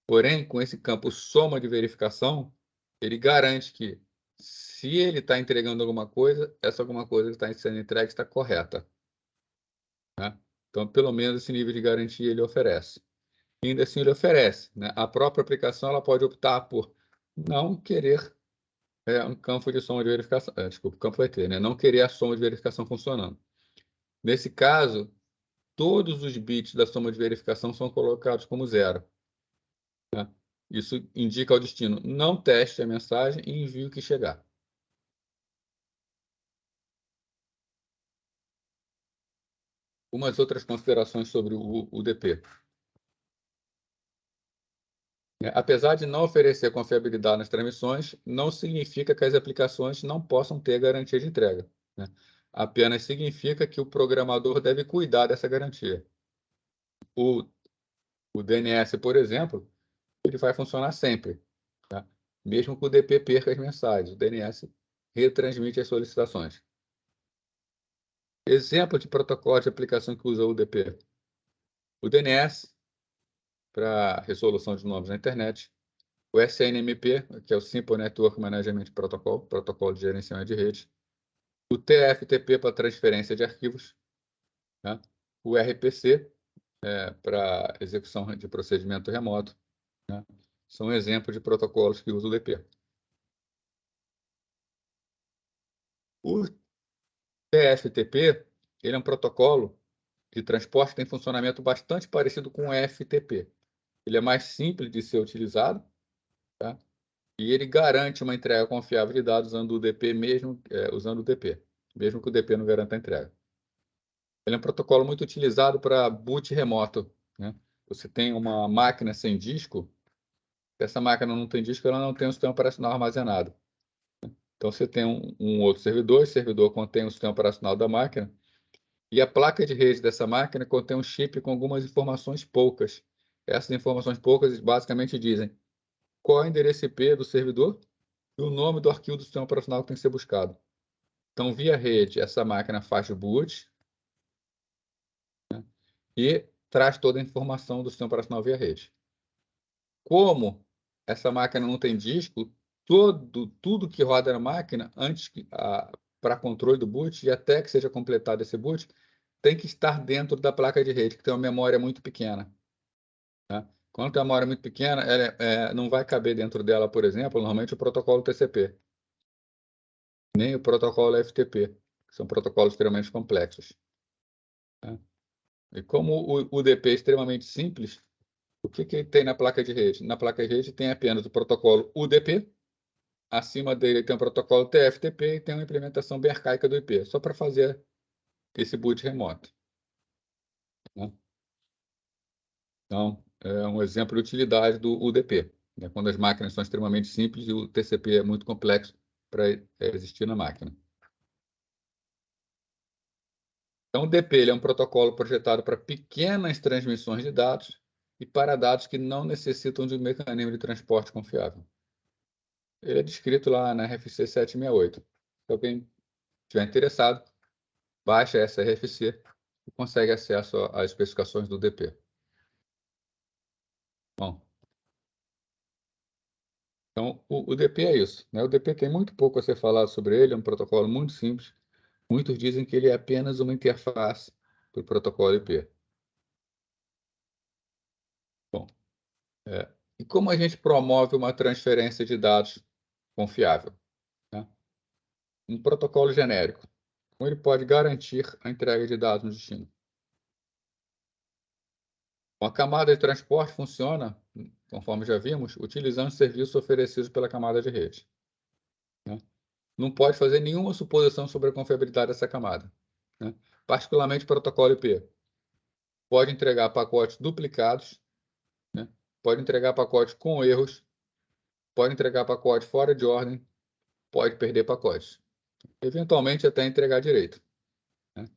Porém, com esse campo soma de verificação, ele garante que, se ele está entregando alguma coisa, essa alguma coisa que está sendo entregue está correta. Né? Então, pelo menos esse nível de garantia ele oferece. E ainda assim, ele oferece. Né? A própria aplicação ela pode optar por não querer um campo de soma de verificação. Desculpa, o campo vai ter, né? Não querer a soma de verificação funcionando. Nesse caso, todos os bits da soma de verificação são colocados como zero. Né? Isso indica ao destino: não teste a mensagem e envie o que chegar. Umas outras considerações sobre o UDP. Apesar de não oferecer confiabilidade nas transmissões, não significa que as aplicações não possam ter garantia de entrega. Né? Apenas significa que o programador deve cuidar dessa garantia. O DNS, por exemplo, ele vai funcionar sempre, tá? Mesmo que o DP perca as mensagens, o DNS retransmite as solicitações. Exemplo de protocolo de aplicação que usa o UDP. O DNS, para resolução de nomes na internet. O SNMP, que é o Simple Network Management Protocol, protocolo de gerenciamento de rede. O TFTP, para transferência de arquivos. Né? O RPC, para execução de procedimento remoto. Né? São exemplos de protocolos que usam o UDP. O TFTP, ele é um protocolo de transporte que tem funcionamento bastante parecido com o FTP. Ele é mais simples de ser utilizado, tá? E ele garante uma entrega confiável de dados usando o DP, usando o DP, mesmo que o DP não garanta a entrega. Ele é um protocolo muito utilizado para boot remoto. Né? Você tem uma máquina sem disco, se essa máquina não tem disco, ela não tem um sistema operacional armazenado. Então, você tem um outro servidor, esse servidor contém o sistema operacional da máquina, e a placa de rede dessa máquina contém um chip com algumas informações poucas. Essas informações poucas basicamente dizem qual é o endereço IP do servidor e o nome do arquivo do sistema operacional que tem que ser buscado. Então, via rede, essa máquina faz o boot, né, e traz toda a informação do sistema operacional via rede. Como essa máquina não tem disco, tudo que roda na máquina, para controle do boot e até que seja completado esse boot, tem que estar dentro da placa de rede, que tem uma memória muito pequena. Tá? Quando tem uma memória muito pequena, ela não vai caber dentro dela, por exemplo, normalmente o protocolo TCP, nem o protocolo FTP, que são protocolos extremamente complexos. Tá? E como o UDP é extremamente simples, o que tem na placa de rede? Na placa de rede tem apenas o protocolo UDP, acima dele tem o protocolo TFTP e tem uma implementação bem arcaica do IP, só para fazer esse boot remoto. Né? Então, é um exemplo de utilidade do UDP, né? Quando as máquinas são extremamente simples e o TCP é muito complexo para existir na máquina. Então, o DP ele é um protocolo projetado para pequenas transmissões de dados e para dados que não necessitam de um mecanismo de transporte confiável. Ele é descrito lá na RFC 768. Se alguém estiver interessado, baixa essa RFC e consegue acesso às especificações do DP. Bom, então o DP é isso, né? O DP tem muito pouco a ser falado sobre ele, é um protocolo muito simples. Muitos dizem que ele é apenas uma interface para o protocolo IP. Bom, e como a gente promove uma transferência de dados confiável? Né? Um protocolo genérico. Como ele pode garantir a entrega de dados no destino? A camada de transporte funciona, conforme já vimos, utilizando os serviços oferecidos pela camada de rede. Né? Não pode fazer nenhuma suposição sobre a confiabilidade dessa camada. Né? Particularmente o protocolo IP. Pode entregar pacotes duplicados, né? Pode entregar pacotes com erros, pode entregar pacotes fora de ordem, pode perder pacotes. Eventualmente até entregar direito. Né?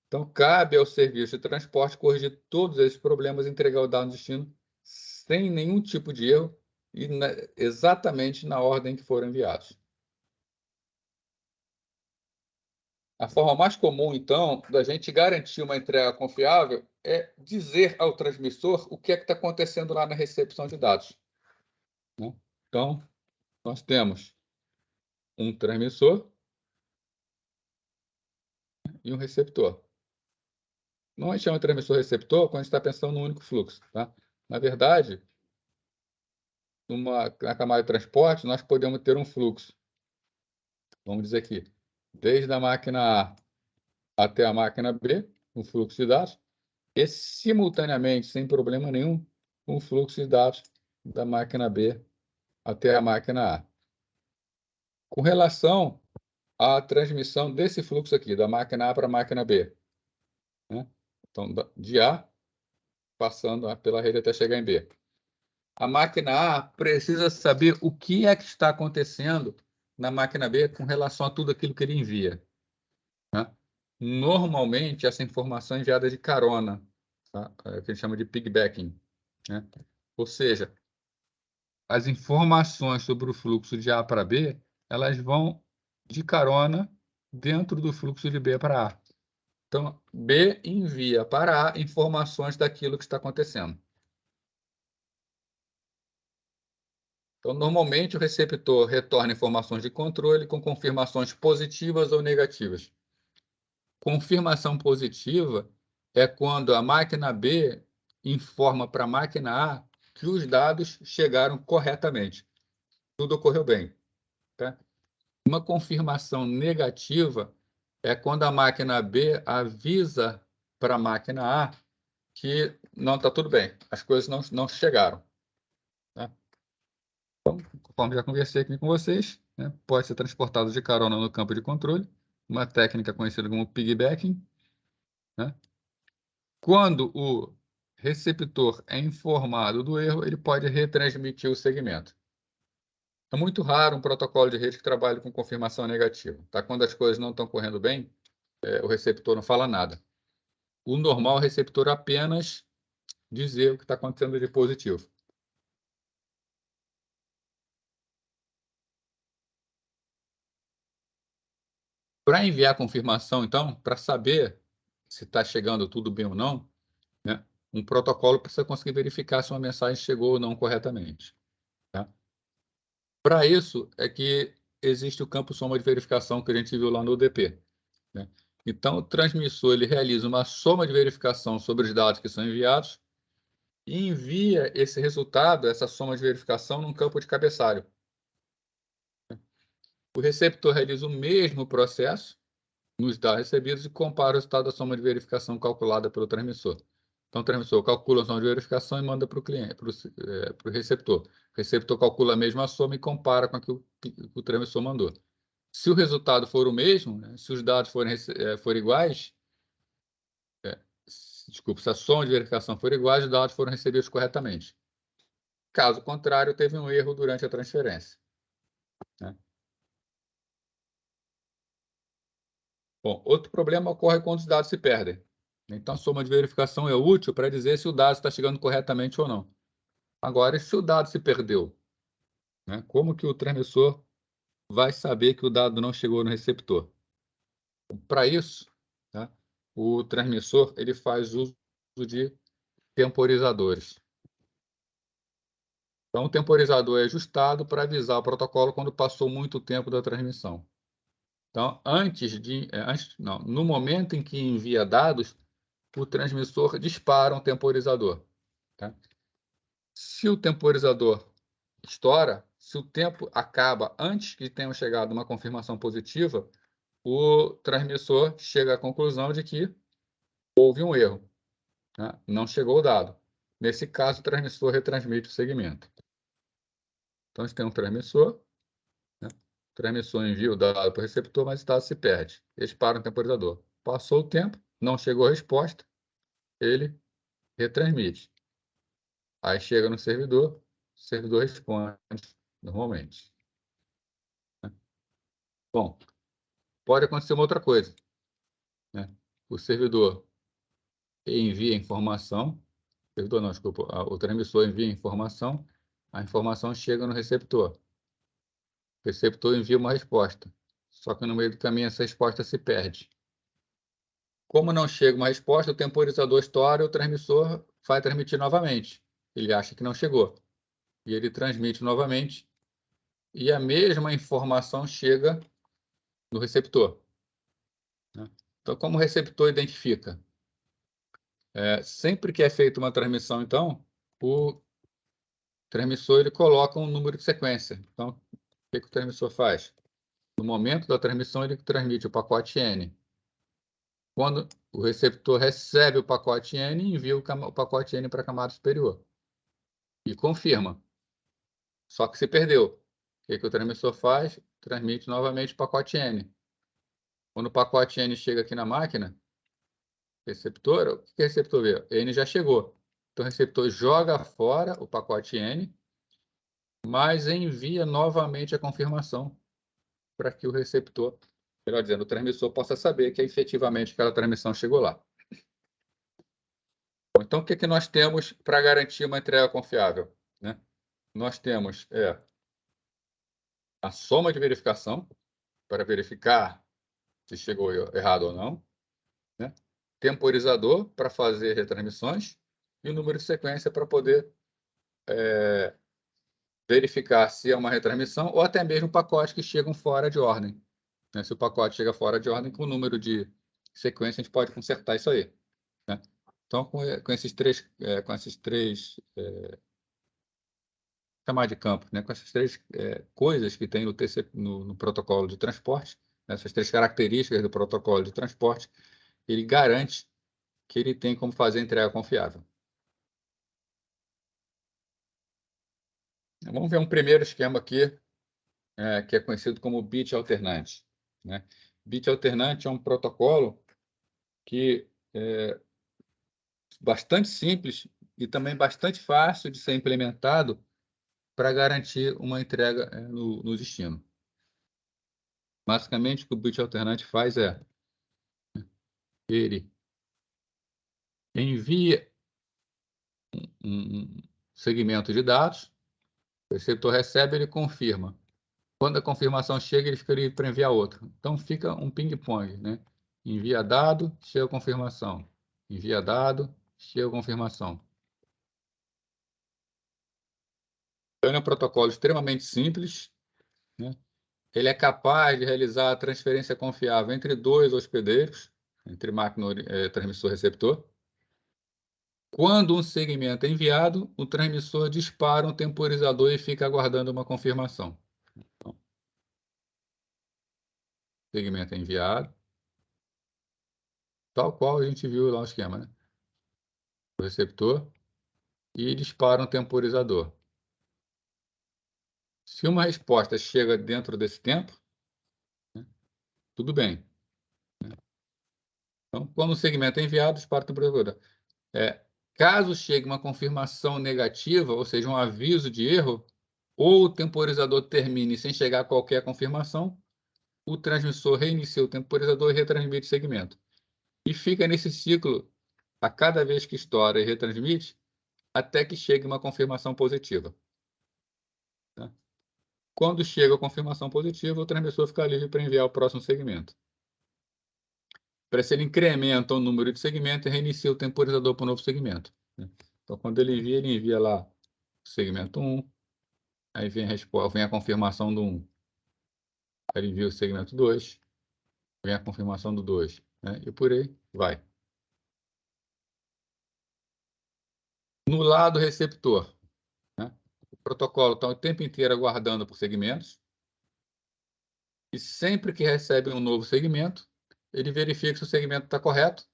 Então, cabe ao serviço de transporte corrigir todos esses problemas e entregar o dado no destino sem nenhum tipo de erro e exatamente na ordem que foram enviados. A forma mais comum, então, da gente garantir uma entrega confiável é dizer ao transmissor o que é que está acontecendo lá na recepção de dados, né? Então, nós temos um transmissor e um receptor. Não a gente chama transmissor-receptor quando a gente está pensando num único fluxo, tá? Na verdade, na camada de transporte, nós podemos ter um fluxo, vamos dizer aqui, desde a máquina A até a máquina B, um fluxo de dados, e simultaneamente, sem problema nenhum, um fluxo de dados da máquina B até a máquina A. Com relação à transmissão desse fluxo aqui, da máquina A para a máquina B, né? Então, de A, passando pela rede até chegar em B. A máquina A precisa saber o que é que está acontecendo na máquina B com relação a tudo aquilo que ele envia, né? Normalmente, essa informação é enviada de carona, tá? É o que a gente chama de piggybacking, né? Ou seja, as informações sobre o fluxo de A para B, elas vão de carona dentro do fluxo de B para A. Então, B envia para A informações daquilo que está acontecendo. Então, normalmente, o receptor retorna informações de controle com confirmações positivas ou negativas. Confirmação positiva é quando a máquina B informa para a máquina A que os dados chegaram corretamente. Tudo ocorreu bem, tá? Uma confirmação negativa é quando a máquina B avisa para a máquina A que não está tudo bem, as coisas não chegaram, tá? Então, conforme já conversei aqui com vocês, né, pode ser transportado de carona no campo de controle, uma técnica conhecida como piggybacking, né? Quando o receptor é informado do erro, ele pode retransmitir o segmento. É muito raro um protocolo de rede que trabalhe com confirmação negativa, tá? Quando as coisas não estão correndo bem, o receptor não fala nada. O normal é o receptor apenas dizer o que está acontecendo de positivo. Para enviar a confirmação, então, para saber se está chegando tudo bem ou não, né, um protocolo precisa conseguir verificar se uma mensagem chegou ou não corretamente, tá? Para isso é que existe o campo soma de verificação que a gente viu lá no UDP, né? Então, o transmissor ele realiza uma soma de verificação sobre os dados que são enviados e envia esse resultado, essa soma de verificação, num campo de cabeçalho. O receptor realiza o mesmo processo nos dados recebidos e compara o resultado da soma de verificação calculada pelo transmissor. Então, o transmissor calcula a soma de verificação e manda para o cliente, para o receptor. O receptor calcula a mesma soma e compara com aquilo que o transmissor mandou. Se o resultado for o mesmo, né, se os dados forem iguais, desculpa, se a soma de verificação for igual, os dados foram recebidos corretamente. Caso contrário, teve um erro durante a transferência, né? Bom, outro problema ocorre quando os dados se perdem. Então, a soma de verificação é útil para dizer se o dado está chegando corretamente ou não. Agora, e se o dado se perdeu, né? Como que o transmissor vai saber que o dado não chegou no receptor? Para isso, tá, o transmissor ele faz uso de temporizadores. Então, o temporizador é ajustado para avisar o protocolo quando passou muito tempo da transmissão. Então, no momento em que envia dados, o transmissor dispara um temporizador, tá? Se o temporizador estoura, se o tempo acaba antes que tenha chegado uma confirmação positiva, o transmissor chega à conclusão de que houve um erro, né? Não chegou o dado. Nesse caso, o transmissor retransmite o segmento. Então, a gente tem um transmissor, né? O transmissor envia o dado para o receptor, mas o dado se perde. Eles param o temporizador. Passou o tempo, não chegou a resposta, ele retransmite. Aí chega no servidor, o servidor responde normalmente, né? Bom, pode acontecer uma outra coisa, né? O servidor envia informação, servidor não, desculpa, o transmissor envia informação, a informação chega no receptor. O receptor envia uma resposta. Só que no meio do caminho essa resposta se perde. Como não chega uma resposta, o temporizador estoura e o transmissor vai transmitir novamente. Ele acha que não chegou. E ele transmite novamente e a mesma informação chega no receptor. Então, como o receptor identifica? Sempre que é feita uma transmissão, então, o transmissor ele coloca um número de sequência. Então, o que o transmissor faz? No momento da transmissão, ele transmite o pacote N. Quando o receptor recebe o pacote N, envia o pacote N para a camada superior. E confirma. Só que se perdeu. O que o transmissor faz? Transmite novamente o pacote N. Quando o pacote N chega aqui na máquina, receptor, o que o receptor vê? N já chegou. Então, o receptor joga fora o pacote N, mas envia novamente a confirmação para que o receptor, melhor dizendo, o transmissor possa saber que efetivamente aquela transmissão chegou lá. Então, o que nós temos para garantir uma entrega confiável? Né? Nós temos a soma de verificação, para verificar se chegou errado ou não, né? Temporizador, para fazer retransmissões, e o número de sequência para poder verificar se é uma retransmissão ou até mesmo pacotes que chegam fora de ordem. Né? Se o pacote chega fora de ordem, com o número de sequência, a gente pode consertar isso aí. Né? Então, com esses três chamar de campo, né? Com essas três coisas que tem no protocolo de transporte, essas três características do protocolo de transporte, ele garante que ele tem como fazer entrega confiável. Vamos ver um primeiro esquema aqui, que é conhecido como bit alternante. Né? Bit alternante é um protocolo que é bastante simples e também bastante fácil de ser implementado para garantir uma entrega no destino. Basicamente, o que o bit alternante faz ele envia um segmento de dados, o receptor recebe, ele confirma. Quando a confirmação chega, ele fica livre para enviar outro. Então, fica um ping-pong, né? Envia dado, chega a confirmação. Envia dado, chega a confirmação. Então, ele é um protocolo extremamente simples, né? Ele é capaz de realizar a transferência confiável entre dois hospedeiros, entre máquina, transmissor e receptor. Quando um segmento é enviado, o transmissor dispara um temporizador e fica aguardando uma confirmação. Então, segmento é enviado, tal qual a gente viu lá o esquema, né? O receptor e dispara um temporizador. Se uma resposta chega dentro desse tempo, né, tudo bem. Então, quando o segmento é enviado, dispara o temporizador. Caso chegue uma confirmação negativa, ou seja, um aviso de erro, ou o temporizador termine sem chegar a qualquer confirmação, o transmissor reinicia o temporizador e retransmite o segmento. E fica nesse ciclo a cada vez que estoura e retransmite, até que chegue uma confirmação positiva. Tá? Quando chega a confirmação positiva, o transmissor fica livre para enviar o próximo segmento. Para se ele incrementa o número de segmentos e reinicia o temporizador para o novo segmento. Né? Então, quando ele envia lá o segmento 1, aí vem a resposta, vem a confirmação do 1. Aí ele envia o segmento 2, vem a confirmação do 2. Né? E por aí vai. No lado receptor, né? O protocolo está o tempo inteiro aguardando por segmentos. E sempre que recebe um novo segmento, ele verifica se o segmento está correto,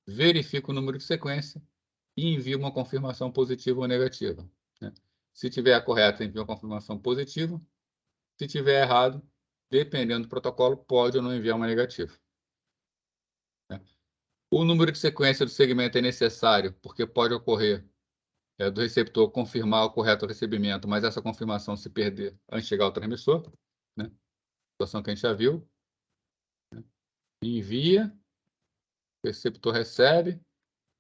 verifica o número de sequência e envia uma confirmação positiva ou negativa. Né? Se tiver correto, envia uma confirmação positiva. Se tiver errado, dependendo do protocolo, pode ou não enviar uma negativa. Né? O número de sequência do segmento é necessário, porque pode ocorrer do receptor confirmar o correto recebimento, mas essa confirmação se perder antes de chegar ao transmissor, né? Situação que a gente já viu. Né? Envia, o receptor recebe,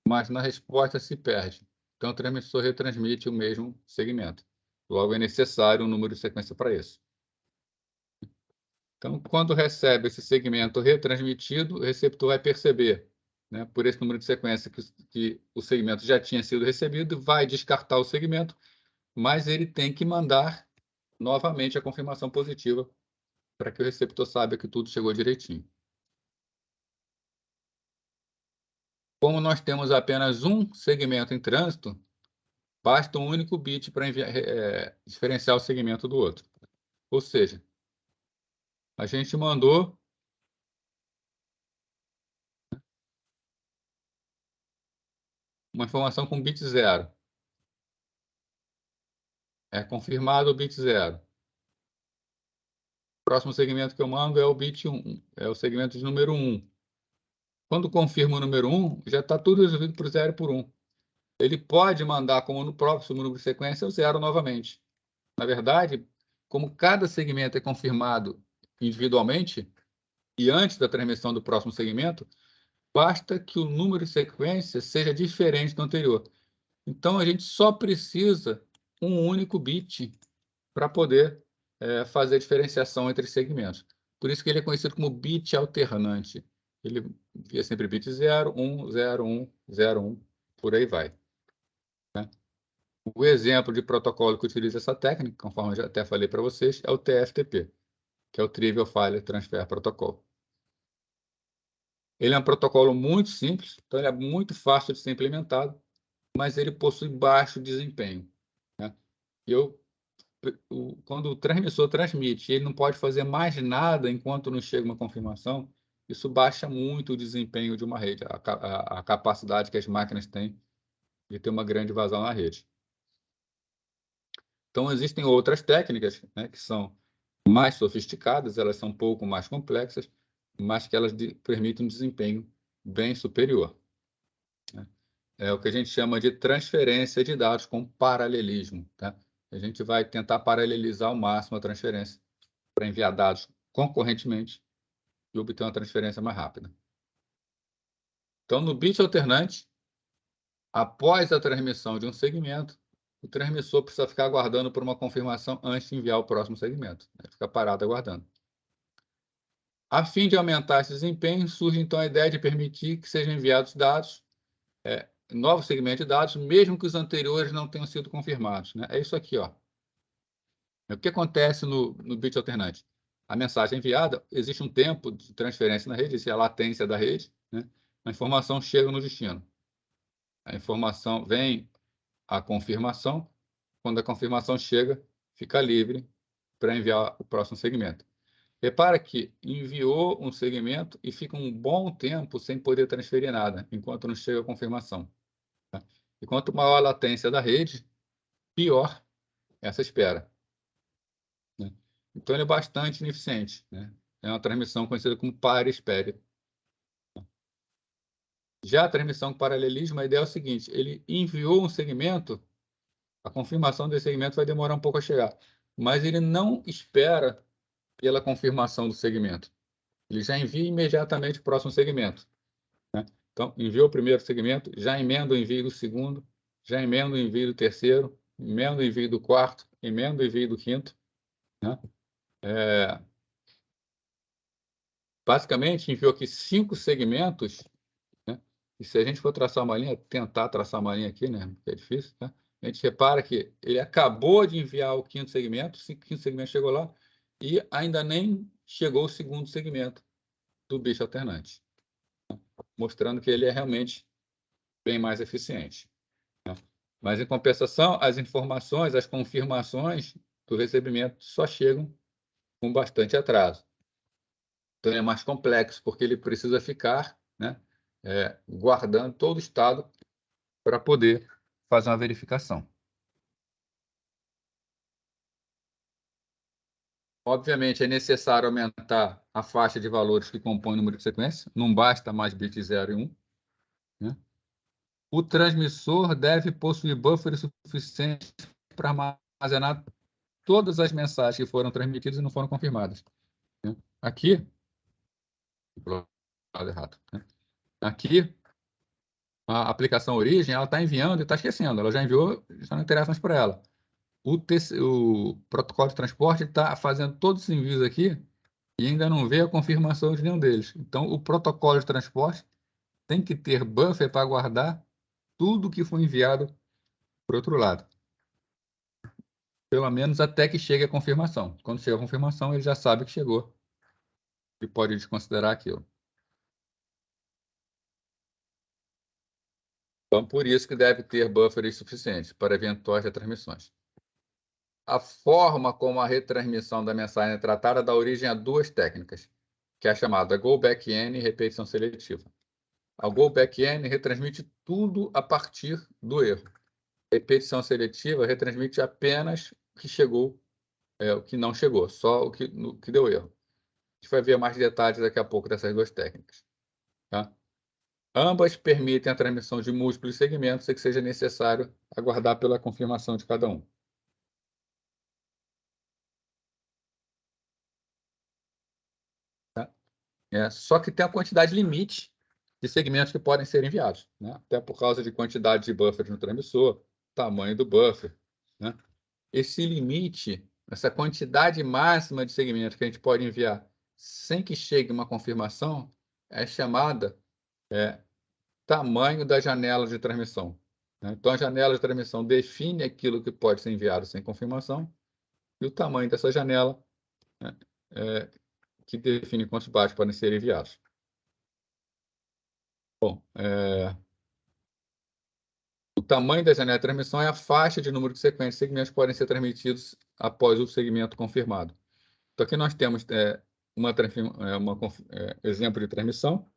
mas na resposta se perde. Então, o transmissor retransmite o mesmo segmento. Logo, é necessário um número de sequência para isso. Então, quando recebe esse segmento retransmitido, o receptor vai perceber, né, por esse número de sequência, que o segmento já tinha sido recebido, vai descartar o segmento, mas ele tem que mandar novamente a confirmação positiva para que o receptor saiba que tudo chegou direitinho. Como nós temos apenas um segmento em trânsito, basta um único bit para diferenciar o segmento do outro. Ou seja, a gente mandou uma informação com bit 0. É confirmado o bit 0. O próximo segmento que eu mando é o bit 1, é o segmento de número 1. Quando confirma o número 1, já está tudo resolvido por 0 e por 1. Ele pode mandar como no próximo número de sequência o 0 novamente. Na verdade, como cada segmento é confirmado individualmente e antes da transmissão do próximo segmento, basta que o número de sequência seja diferente do anterior. Então, a gente só precisa um único bit para poder fazer a diferenciação entre segmentos. Por isso que ele é conhecido como bit alternante. Ele é sempre bit 0, 1, 0, 1, 0, 1, por aí vai. Né? O exemplo de protocolo que utiliza essa técnica, conforme eu já até falei para vocês, é o TFTP, que é o Trivial File Transfer Protocol. Ele é um protocolo muito simples, então ele é muito fácil de ser implementado, mas ele possui baixo desempenho. Né? Quando o transmissor transmite, ele não pode fazer mais nada enquanto não chega uma confirmação, isso baixa muito o desempenho de uma rede, a capacidade que as máquinas têm de ter uma grande vazão na rede. Então, existem outras técnicas, né, que são mais sofisticadas, elas são um pouco mais complexas, mas que elas permitem um desempenho bem superior. Né? É o que a gente chama de transferência de dados com paralelismo. Tá? A gente vai tentar paralelizar ao máximo a transferência para enviar dados concorrentemente e obter uma transferência mais rápida. Então, no bit alternante, após a transmissão de um segmento, o transmissor precisa ficar aguardando por uma confirmação antes de enviar o próximo segmento. Né? Fica parado aguardando. A fim de aumentar esse desempenho, surge então a ideia de permitir que sejam enviados dados, novos segmentos de dados, mesmo que os anteriores não tenham sido confirmados. Né? É isso aqui, ó. O que acontece no bit alternante? A mensagem enviada, existe um tempo de transferência na rede, isso é a latência da rede, né? A informação chega no destino. A informação vem a confirmação, quando a confirmação chega, fica livre para enviar o próximo segmento. Repara que enviou um segmento e fica um bom tempo sem poder transferir nada, enquanto não chega a confirmação. Tá? E quanto maior a latência da rede, pior essa espera. Né? Então, ele é bastante ineficiente. Né? É uma transmissão conhecida como para-espere. Já a transmissão com paralelismo, a ideia é o seguinte, ele enviou um segmento, a confirmação desse segmento vai demorar um pouco a chegar, mas ele não espera pela confirmação do segmento. Ele já envia imediatamente o próximo segmento. Né? Então, enviou o primeiro segmento, já emenda o envio do segundo, já emenda o envio do terceiro, emenda o envio do quarto, emenda o envio do quinto. Né? Basicamente, enviou aqui 5 segmentos, né? E se a gente for traçar uma linha, tentar traçar uma linha aqui, né? Que é difícil, né? A gente repara que ele acabou de enviar o quinto segmento, o quinto segmento chegou lá, e ainda nem chegou o segundo segmento do bit alternante, né? Mostrando que ele é realmente bem mais eficiente. Né? Mas, em compensação, as informações, as confirmações do recebimento só chegam com bastante atraso. Então, é mais complexo, porque ele precisa ficar, né, guardando todo o estado para poder fazer uma verificação. Obviamente, é necessário aumentar a faixa de valores que compõe o número de sequência, não basta mais bit 0 e 1. Né? O transmissor deve possuir buffer suficiente para armazenar todas as mensagens que foram transmitidas e não foram confirmadas. Né? Aqui, errado. Né? Aqui, a aplicação origem, ela está enviando e está esquecendo. Ela já enviou, já não interessa mais para ela. O protocolo de transporte está fazendo todos os envios aqui e ainda não veio a confirmação de nenhum deles. Então, o protocolo de transporte tem que ter buffer para guardar tudo que foi enviado para o outro lado. Pelo menos até que chegue a confirmação. Quando chega a confirmação, ele já sabe que chegou e pode desconsiderar aquilo. Então, por isso que deve ter buffers suficientes para eventuais retransmissões. A forma como a retransmissão da mensagem é tratada dá origem a duas técnicas, que é a chamada Go Back N e repetição seletiva. A Go Back N retransmite tudo a partir do erro. Repetição seletiva retransmite apenas o que chegou, o que não chegou, só o que deu erro. A gente vai ver mais detalhes daqui a pouco dessas duas técnicas. Tá? Ambas permitem a transmissão de múltiplos segmentos sem que seja necessário aguardar pela confirmação de cada um. Tá? Só que tem a quantidade limite de segmentos que podem ser enviados, né? Até por causa de quantidade de buffers no transmissor, tamanho do buffer. Né? Esse limite, essa quantidade máxima de segmentos que a gente pode enviar sem que chegue uma confirmação, é chamada tamanho da janela de transmissão. Né? Então, a janela de transmissão define aquilo que pode ser enviado sem confirmação, e o tamanho dessa janela, né, que define quantos bytes podem ser enviados. Bom, o tamanho da janela de transmissão é a faixa de número de sequências de segmentos que podem ser transmitidos após o segmento confirmado. Então, aqui nós temos exemplo de transmissão.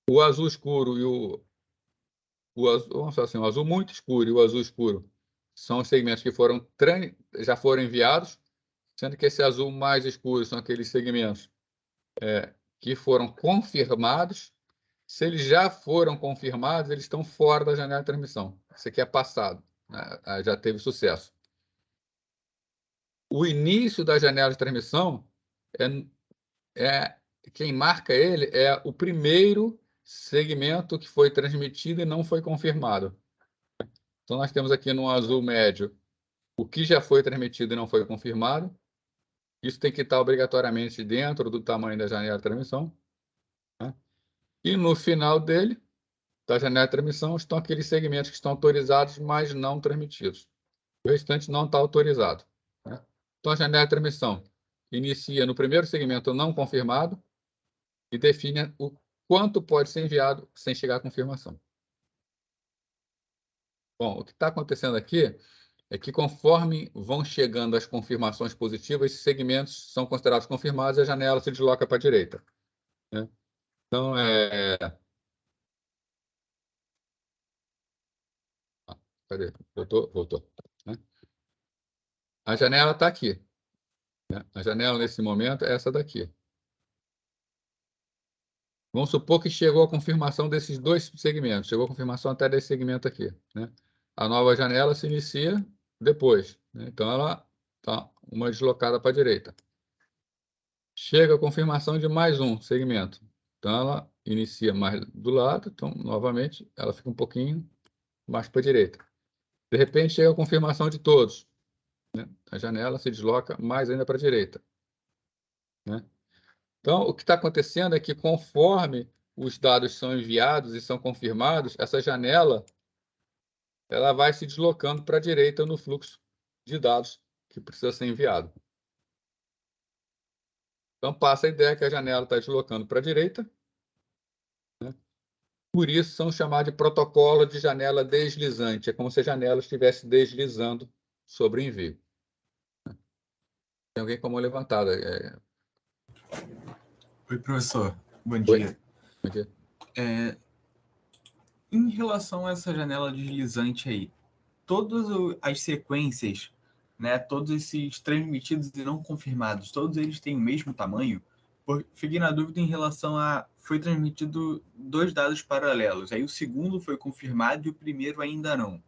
O azul escuro e vamos falar assim, o azul muito escuro e o azul escuro são os segmentos que já foram enviados, sendo que esse azul mais escuro são aqueles segmentos que foram confirmados. Se eles já foram confirmados, eles estão fora da janela de transmissão. Isso aqui é passado, né? Já teve sucesso. O início da janela de transmissão, quem marca ele é o primeiro segmento que foi transmitido e não foi confirmado. Então, nós temos aqui no azul médio o que já foi transmitido e não foi confirmado. Isso tem que estar obrigatoriamente dentro do tamanho da janela de transmissão. Né? E no final da janela de transmissão, estão aqueles segmentos que estão autorizados, mas não transmitidos. O restante não está autorizado. Né? Então, a janela de transmissão inicia no primeiro segmento não confirmado e define o quanto pode ser enviado sem chegar à confirmação. Bom, o que está acontecendo aqui é que, conforme vão chegando as confirmações positivas, esses segmentos são considerados confirmados e a janela se desloca para a direita. Né? Então, cadê? Voltou. Né? A janela está aqui. Né? A janela, nesse momento, é essa daqui. Vamos supor que chegou a confirmação desses dois segmentos. Chegou a confirmação até desse segmento aqui. Né? A nova janela se inicia depois. Né? Então, ela está uma deslocada para a direita. Chega a confirmação de mais um segmento. Então, ela inicia mais do lado. Então, novamente, ela fica um pouquinho mais para a direita. De repente, chega a confirmação de todos. Né? A janela se desloca mais ainda para a direita. Né? Então, o que está acontecendo é que, conforme os dados são enviados e são confirmados, essa janela ela vai se deslocando para a direita no fluxo de dados que precisa ser enviado. Então, passa a ideia que a janela está deslocando para a direita. Né? Por isso, são chamados de protocolo de janela deslizante. É como se a janela estivesse deslizando sobre o envio. Tem alguém com a mão levantada. Oi, professor. Bom Oi? dia. Bom dia. Em relação a essa janela deslizante aí, todas as sequências, né, todos esses transmitidos e não confirmados, todos eles têm o mesmo tamanho? Fiquei na dúvida em relação a foi transmitido 2 dados paralelos, aí o segundo foi confirmado e o primeiro ainda não.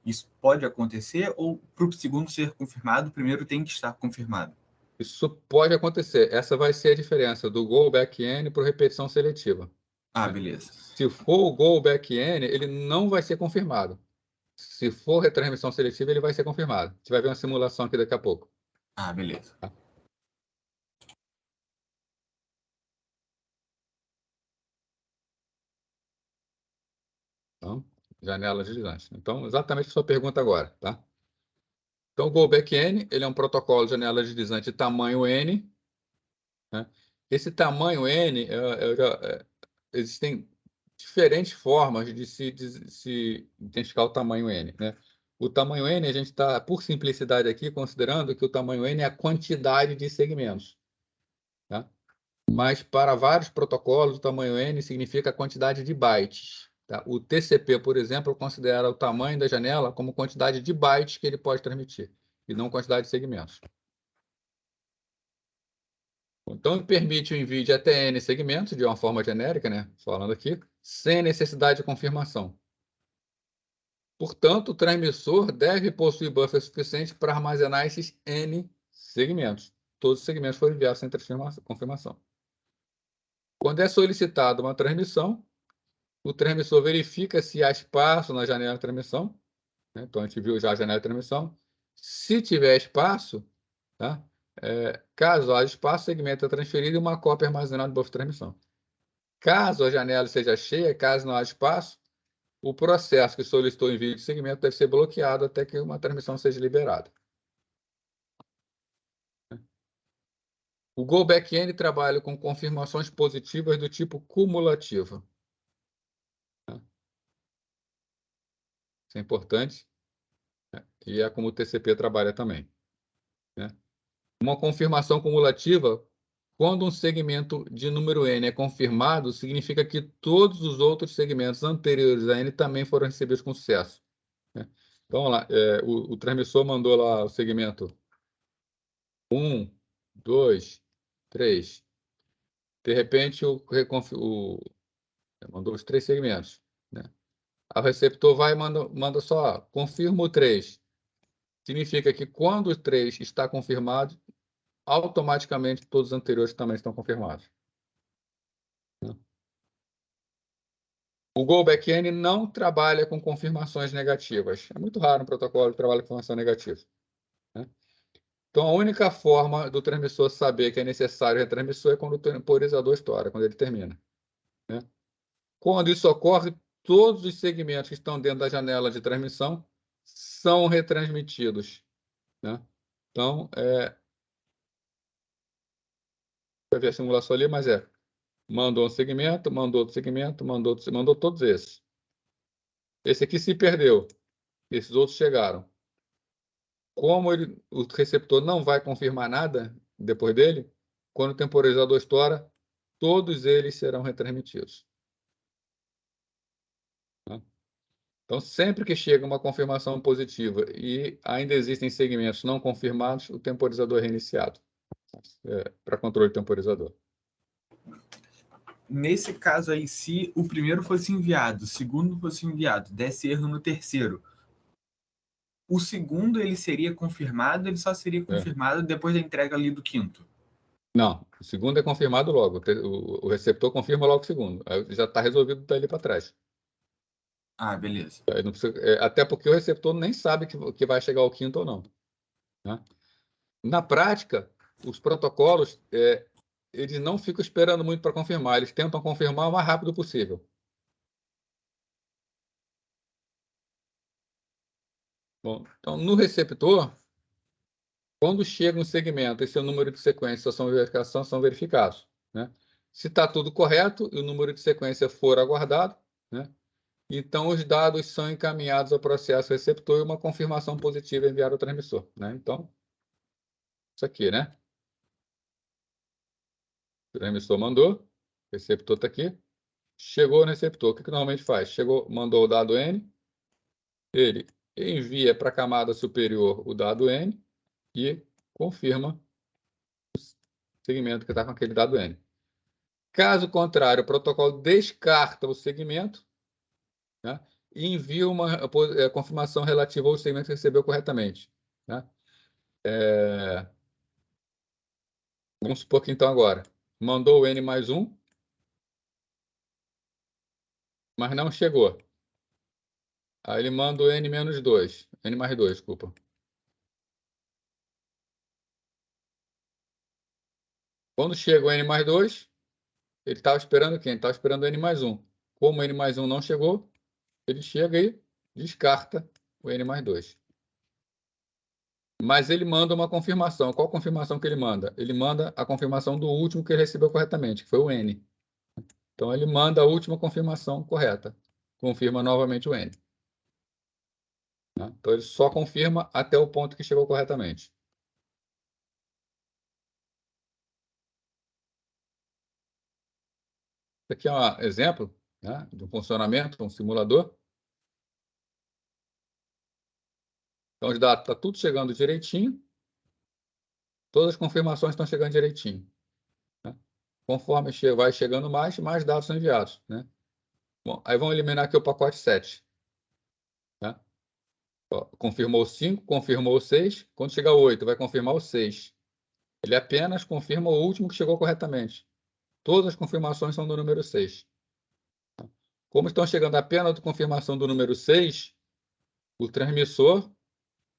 Isso pode acontecer ou para o segundo ser confirmado, o primeiro tem que estar confirmado? Isso pode acontecer. Essa vai ser a diferença do Go Back N para repetição seletiva. Ah, beleza. Se for o Go Back N, ele não vai ser confirmado. Se for retransmissão seletiva, ele vai ser confirmado. A gente vai ver uma simulação aqui daqui a pouco. Ah, beleza. janela deslizante. Então, exatamente a sua pergunta agora, tá? Então, o Go Back N, ele é um protocolo de janela deslizante de tamanho N, né? Esse tamanho N, existem diferentes formas de se identificar o tamanho N, né? O tamanho N, a gente está, por simplicidade aqui, considerando que o tamanho N é a quantidade de segmentos, tá? Mas para vários protocolos, o tamanho N significa a quantidade de bytes, tá? O TCP, por exemplo, considera o tamanho da janela como quantidade de bytes que ele pode transmitir, e não quantidade de segmentos. Então, permite o envio de até N segmentos, de uma forma genérica, né? Falando aqui, sem necessidade de confirmação. Portanto, o transmissor deve possuir buffer suficiente para armazenar esses N segmentos. Todos os segmentos foram enviados sem confirmação. Quando é solicitada uma transmissão, o transmissor verifica se há espaço na janela de transmissão, né? Então, a gente viu já a janela de transmissão. Se tiver espaço, tá? Caso haja espaço, o segmento é transferido e uma cópia armazenada no buffer de transmissão. Caso a janela seja cheia, caso não haja espaço, o processo que solicitou o envio de segmento deve ser bloqueado até que uma transmissão seja liberada. O Go Back-End trabalha com confirmações positivas do tipo cumulativa. Isso é importante, né? E é como o TCP trabalha também, né? Uma confirmação cumulativa, quando um segmento de número N é confirmado, significa que todos os outros segmentos anteriores a N também foram recebidos com sucesso, né? Então, vamos lá, o transmissor mandou lá o segmento 1, 2, 3. De repente, mandou os 3 segmentos, né? O receptor vai e manda só, confirma o 3. Significa que quando o 3 está confirmado, automaticamente todos os anteriores também estão confirmados. O Go Back-End não trabalha com confirmações negativas. É muito raro um protocolo que trabalha com confirmação negativa, né? Então, a única forma do transmissor saber que é necessário retransmissor é quando o temporizador estoura, quando ele termina, né? Quando isso ocorre, todos os segmentos que estão dentro da janela de transmissão são retransmitidos, né? Então, vai ver a simulação ali, mas mandou um segmento, mandou outro segmento, mandou todos esses. Esse aqui se perdeu, esses outros chegaram. Como o receptor não vai confirmar nada depois dele, quando o temporizador estoura, todos eles serão retransmitidos, né? Então, sempre que chega uma confirmação positiva e ainda existem segmentos não confirmados, o temporizador é reiniciado, para controle do temporizador. Nesse caso aí, se o primeiro fosse enviado, o segundo fosse enviado, desse erro no terceiro, o segundo ele seria confirmado, ele só seria confirmado depois da entrega ali do quinto. Não, o segundo é confirmado logo. O receptor confirma logo o segundo. Aí já está resolvido dali para trás. Ah, beleza. Aí não precisa, até porque o receptor nem sabe que vai chegar ao quinto ou não, né? Na prática, os protocolos, eles não ficam esperando muito para confirmar. Eles tentam confirmar o mais rápido possível. Bom, então, no receptor, quando chega um segmento e seu número de sequência são verificação são verificados, né? Se está tudo correto e o número de sequência for aguardado, né? Então os dados são encaminhados ao processo receptor e uma confirmação positiva é enviada ao transmissor, né? Então, isso aqui, né? O transmissor mandou, o receptor está aqui, chegou no receptor. O que normalmente faz? Chegou, mandou o dado N, ele envia para a camada superior o dado N e confirma o segmento que está com aquele dado N. Caso contrário, o protocolo descarta o segmento, né, e envia uma confirmação relativa ao segmento que recebeu corretamente, né? Vamos supor que então agora mandou o N mais 1, mas não chegou. Aí ele manda o N menos 2, N mais 2, desculpa. Quando chega o N mais 2, ele estava esperando quem? Ele estava esperando o N mais 1. Como o N mais 1 não chegou, ele chega e descarta o N mais 2. Mas ele manda uma confirmação. Qual confirmação que ele manda? Ele manda a confirmação do último que ele recebeu corretamente, que foi o N. Então, ele manda a última confirmação correta. Confirma novamente o N. Então, ele só confirma até o ponto que chegou corretamente. Aqui é um exemplo, né, de um funcionamento, um simulador. Então, os dados estão tudo chegando direitinho. Todas as confirmações estão chegando direitinho. Né? Conforme vai chegando mais dados são enviados. Né? Bom, aí vamos eliminar aqui o pacote 7. Né? Ó, confirmou 5, confirmou 6. Quando chegar o 8, vai confirmar o 6. Ele apenas confirma o último que chegou corretamente. Todas as confirmações são do número 6. Como estão chegando apenas a confirmação do número 6, o transmissor,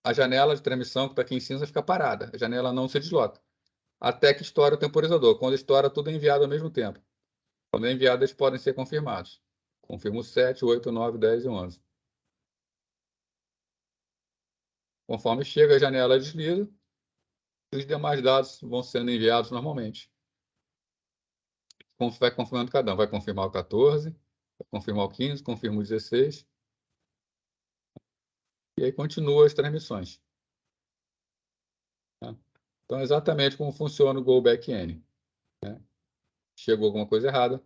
a janela de transmissão que está aqui em cinza fica parada. A janela não se desloca. Até que estoura o temporizador. Quando estoura, tudo é enviado ao mesmo tempo. Quando é enviado, eles podem ser confirmados. Confirmo 7, 8, 9, 10 e 11. Conforme chega, a janela desliza. Os demais dados vão sendo enviados normalmente. Vai confirmando cada um. Vai confirmar o 14, vai confirmar o 15, confirma o 16. E aí continua as transmissões. Tá? Então, é exatamente como funciona o Go Back N. Né? Chegou alguma coisa errada,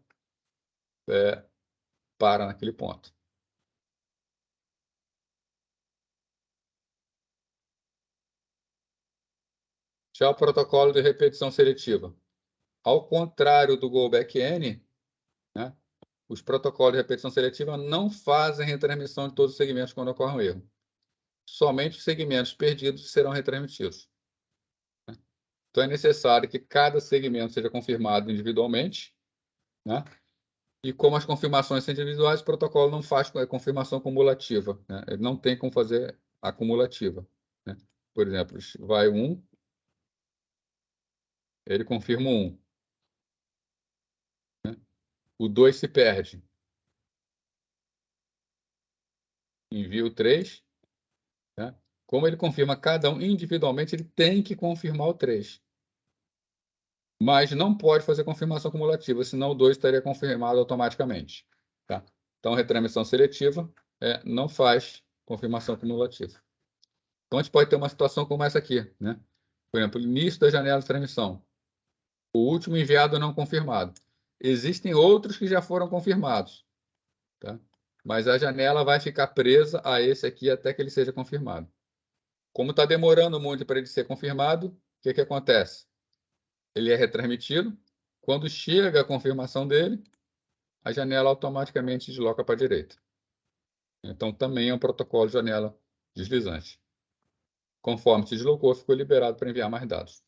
para naquele ponto. Já o protocolo de repetição seletiva. Ao contrário do Go Back N, né, os protocolos de repetição seletiva não fazem retransmissão de todos os segmentos quando ocorre um erro. Somente os segmentos perdidos serão retransmitidos. Então, é necessário que cada segmento seja confirmado individualmente, né? E como as confirmações são individuais, o protocolo não faz confirmação cumulativa. Né? Ele não tem como fazer a cumulativa. Né? Por exemplo, vai 1, ele confirma 1. Né? O 2 se perde. Envia o 3. Né? Como ele confirma cada um individualmente, ele tem que confirmar o 3. Mas não pode fazer confirmação cumulativa, senão o 2 estaria confirmado automaticamente. Tá? Então, retransmissão seletiva não faz confirmação cumulativa. Então, a gente pode ter uma situação como essa aqui. Né? Por exemplo, início da janela de transmissão. O último enviado não confirmado. Existem outros que já foram confirmados. Tá? Mas a janela vai ficar presa a esse aqui até que ele seja confirmado. Como está demorando muito para ele ser confirmado, o que acontece? Ele é retransmitido. Quando chega a confirmação dele, a janela automaticamente desloca para a direita. Então, também é um protocolo de janela deslizante. Conforme se deslocou, ficou liberado para enviar mais dados.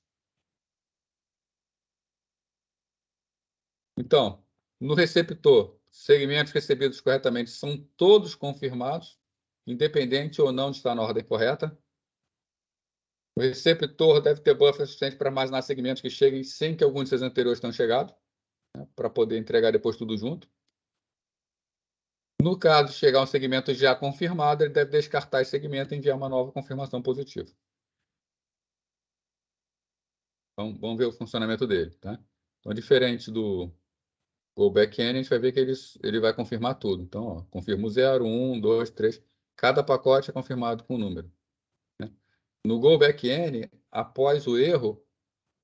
Então, no receptor, segmentos recebidos corretamente são todos confirmados, independente ou não de estar na ordem correta. O receptor deve ter buffer suficiente para armazenar segmentos que cheguem sem que alguns de seus anteriores tenham chegado, né, para poder entregar depois tudo junto. No caso de chegar um segmento já confirmado, ele deve descartar esse segmento e enviar uma nova confirmação positiva. Então, vamos ver o funcionamento dele. Tá? Então, diferente do Go Back N, a gente vai ver que ele vai confirmar tudo. Então, ó, confirma o 0, 1, 2, 3. Cada pacote é confirmado com um número. Né? No Go Back N, após o erro,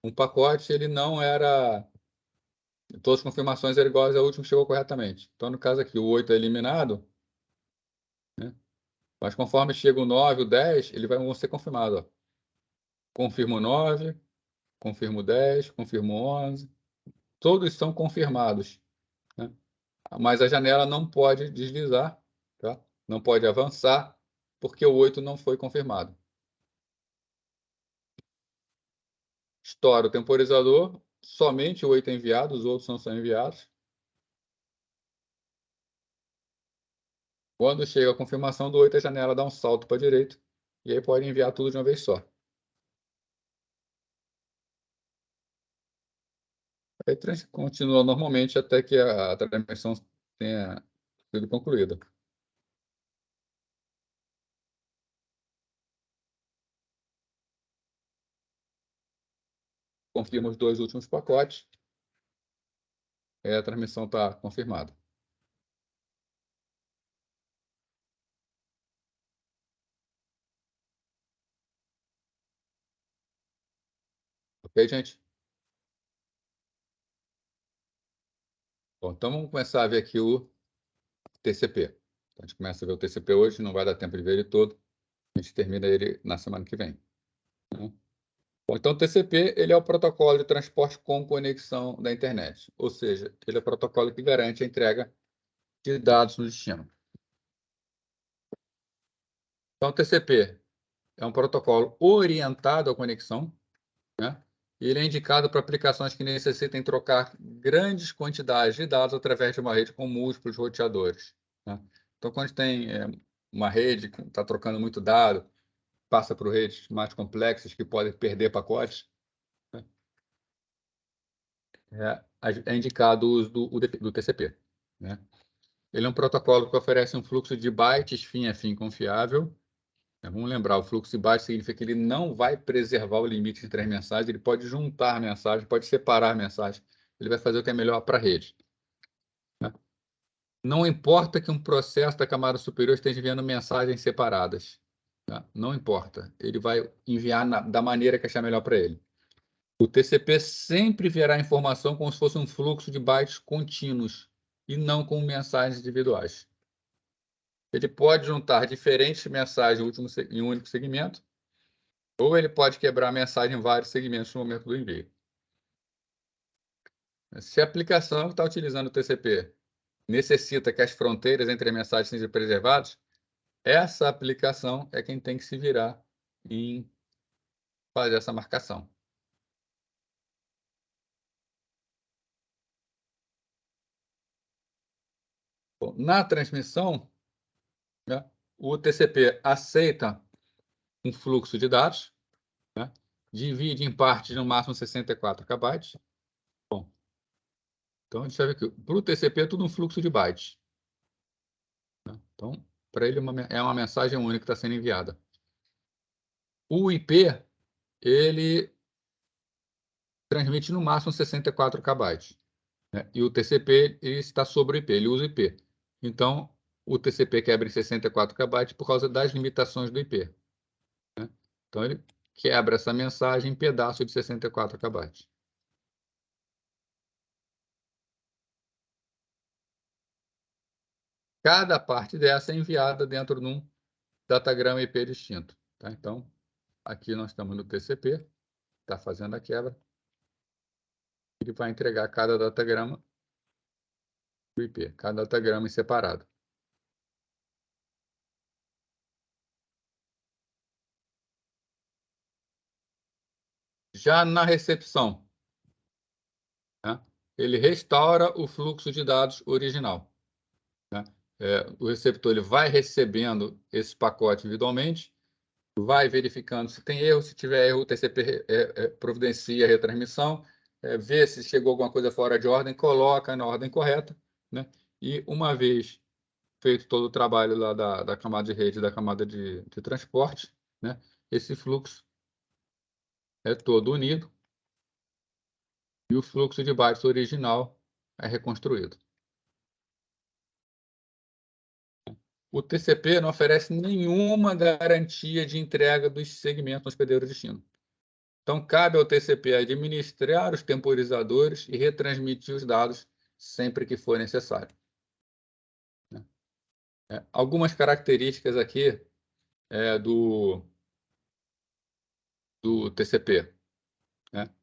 um pacote ele não era... Todas as confirmações eram iguais ao último que chegou corretamente. Então, no caso aqui, o 8 é eliminado, né? Mas conforme chega o 9, o 10, ele vão ser confirmados. Ó. Confirmo 9, confirmo 10, confirmo 11. Todos são confirmados. Né? Mas a janela não pode deslizar, tá? Não pode avançar, porque o 8 não foi confirmado. Estoura o temporizador, somente o 8 é enviado, os outros não são enviados. Quando chega a confirmação do 8, a janela dá um salto para a direita, e aí pode enviar tudo de uma vez só. Aí continua normalmente até que a transmissão tenha sido concluída. confirma os 2 últimos pacotes, a transmissão está confirmada. Ok, gente? Bom, então vamos começar a ver aqui o TCP. A gente começa a ver o TCP hoje, não vai dar tempo de ver ele todo. A gente termina ele na semana que vem. Né? Bom, então o TCP ele é o protocolo de transporte com conexão da internet. Ou seja, ele é o protocolo que garante a entrega de dados no destino. Então o TCP é um protocolo orientado à conexão, né? E ele é indicado para aplicações que necessitem trocar grandes quantidades de dados através de uma rede com múltiplos roteadores. Né? Então, quando tem uma rede que está trocando muito dado, passa por redes mais complexas que podem perder pacotes, né? É indicado o uso do TCP. Né? Ele é um protocolo que oferece um fluxo de bytes fim a fim confiável. Vamos lembrar, o fluxo de bytes significa que ele não vai preservar o limite entre as mensagens, ele pode juntar mensagens, pode separar mensagens, ele vai fazer o que é melhor para a rede. Né? Não importa que um processo da camada superior esteja enviando mensagens separadas. Tá? Não importa, ele vai enviar da maneira que achar melhor para ele. O TCP sempre enviará informação como se fosse um fluxo de bytes contínuos e não com mensagens individuais. Ele pode juntar diferentes mensagens em um único segmento, ou ele pode quebrar a mensagem em vários segmentos no momento do envio. Se a aplicação que está utilizando o TCP necessita que as fronteiras entre as mensagens sejam preservadas, essa aplicação é quem tem que se virar em fazer essa marcação. Bom, na transmissão, né, o TCP aceita um fluxo de dados, né, divide em partes no máximo 64 KB. Bom, então a gente sabe que para o TCP é tudo um fluxo de bytes. Né? Então, para ele é uma mensagem única que está sendo enviada. O IP, ele transmite no máximo 64 KB. Né? E o TCP ele está sobre o IP, ele usa o IP. Então, o TCP quebra em 64 KB por causa das limitações do IP. Né? Então, ele quebra essa mensagem em pedaços de 64 KB. Cada parte dessa é enviada dentro de um datagrama IP distinto. Tá? Então, aqui nós estamos no TCP, está fazendo a quebra. Ele vai entregar cada datagrama do IP, cada datagrama em separado. Já na recepção, né, ele restaura o fluxo de dados original. Né? O receptor ele vai recebendo esse pacote individualmente, vai verificando se tem erro, se tiver erro, o TCP providencia a retransmissão, vê se chegou alguma coisa fora de ordem, coloca na ordem correta, né? E uma vez feito todo o trabalho lá da camada de rede, da camada de transporte, né? Esse fluxo é todo unido e o fluxo de bytes original é reconstruído. O TCP não oferece nenhuma garantia de entrega dos segmentos hospedeiro destino. Então, cabe ao TCP administrar os temporizadores e retransmitir os dados sempre que for necessário. Algumas características aqui do TCP. Né?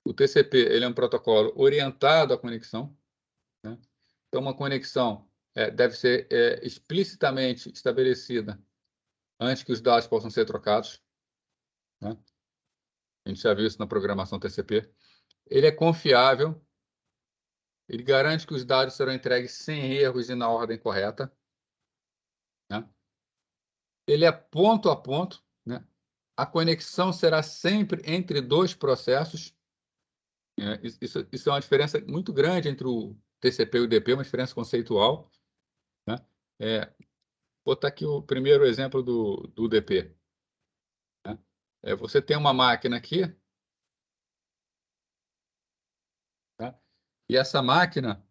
O TCP ele é um protocolo orientado à conexão. Né? Então, uma conexão deve ser explicitamente estabelecida antes que os dados possam ser trocados. Né? A gente já viu isso na programação TCP. Ele é confiável, ele garante que os dados serão entregues sem erros e na ordem correta. Né? Ele é ponto a ponto. Né? A conexão será sempre entre dois processos. Isso é uma diferença muito grande entre o TCP e o DP, uma diferença conceitual. Né? Vou botar aqui o primeiro exemplo do DP. Né? Você tem uma máquina aqui E essa máquina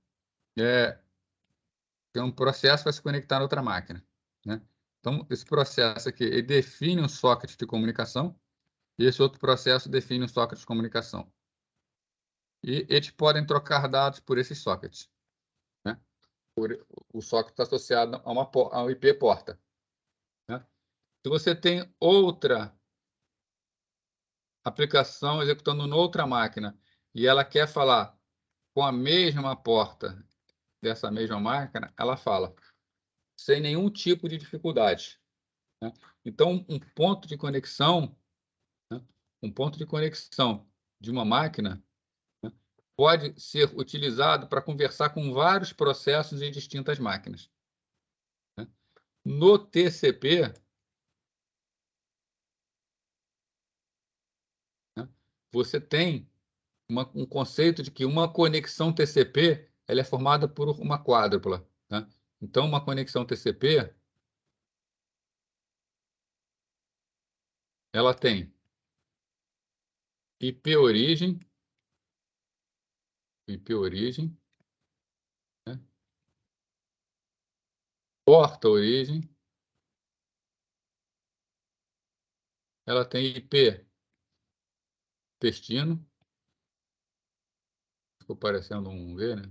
tem um processo para se conectar na outra máquina, né? Então, esse processo aqui, ele define um socket de comunicação, e esse outro processo define um socket de comunicação. E eles podem trocar dados por esses sockets, né? O socket está associado a uma IP porta, né? Se você tem outra aplicação executando noutra máquina e ela quer falar com a mesma porta dessa mesma máquina, ela fala sem nenhum tipo de dificuldade, né? Então, um ponto de conexão, né? Um ponto de conexão de uma máquina, né, pode ser utilizado para conversar com vários processos em distintas máquinas, né? No TCP, né, você tem um conceito de que uma conexão TCP ela é formada por uma quádrupla, né? Então, uma conexão TCP ela tem IP origem, né? Porta origem, ela tem IP destino, ficou parecendo um V, né?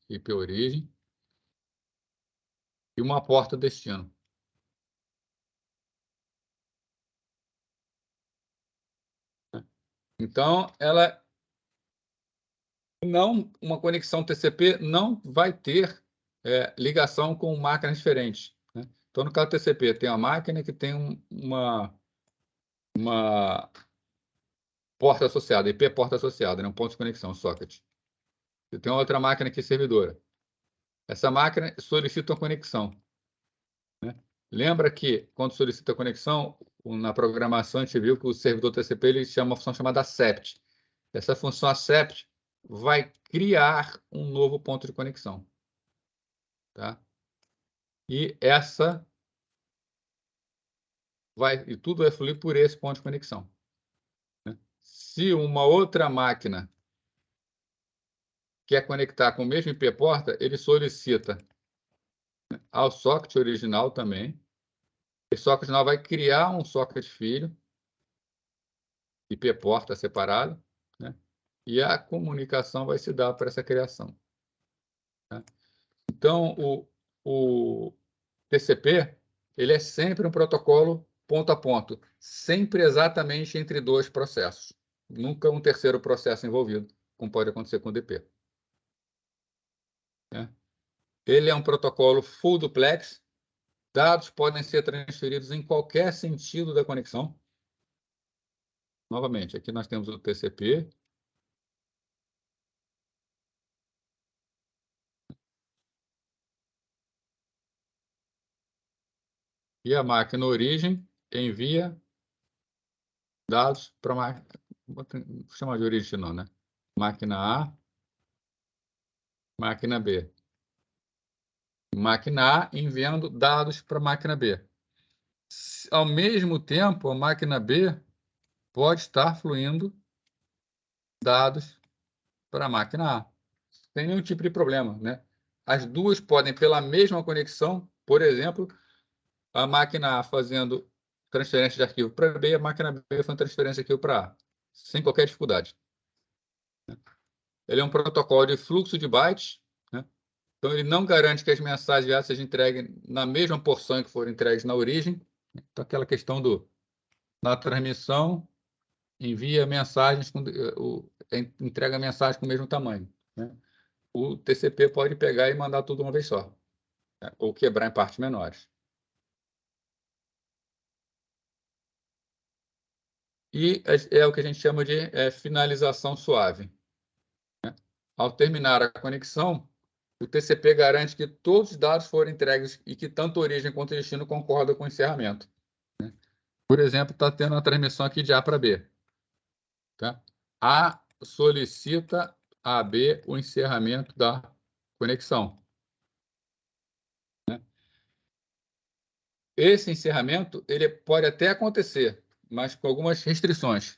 IP origem, e uma porta destino. Então, uma conexão TCP não vai ter ligação com máquinas diferentes, né? Então, no caso do TCP, tem uma máquina que tem uma porta associada, IP porta associada, né? Um ponto de conexão, socket. Você tem outra máquina aqui, servidora. Essa máquina solicita uma conexão, né? Lembra que, quando solicita a conexão, na programação a gente viu que o servidor TCP ele chama uma função chamada accept. Essa função accept vai criar um novo ponto de conexão, tá? E tudo vai fluir por esse ponto de conexão, né? Se uma outra máquina quer conectar com o mesmo IP porta, ele solicita ao socket original também. Esse socket original vai criar um socket filho, IP porta separado, né? E a comunicação vai se dar para essa criação, tá? Então, o TCP ele é sempre um protocolo ponto a ponto, sempre exatamente entre dois processos. Nunca um terceiro processo envolvido, como pode acontecer com o DP, né? Ele é um protocolo full duplex. Dados podem ser transferidos em qualquer sentido da conexão. Novamente, aqui nós temos o TCP. E a máquina origem envia dados para a máquina. Vou chamar de origem não, né? Máquina A, máquina B. Máquina A enviando dados para a máquina B. Ao mesmo tempo, a máquina B pode estar fluindo dados para a máquina A, sem nenhum tipo de problema, né? As duas podem, pela mesma conexão, por exemplo, a máquina A fazendo transferência de arquivo para B, a máquina B fazendo transferência de arquivo para A, sem qualquer dificuldade. Ele é um protocolo de fluxo de bytes, né? Então ele não garante que as mensagens enviadas sejam entregues na mesma porção em que foram entregues na origem. Então, aquela questão na transmissão, envia mensagens, entrega mensagens com o mesmo tamanho, né? O TCP pode pegar e mandar tudo uma vez só, né? Ou quebrar em partes menores. E é o que a gente chama de finalização suave, né? Ao terminar a conexão, o TCP garante que todos os dados foram entregues e que tanto a origem quanto o destino concordam com o encerramento, né? Por exemplo, está tendo uma transmissão aqui de A para B, tá? A solicita a B o encerramento da conexão, né? Esse encerramento ele pode até acontecer, mas com algumas restrições.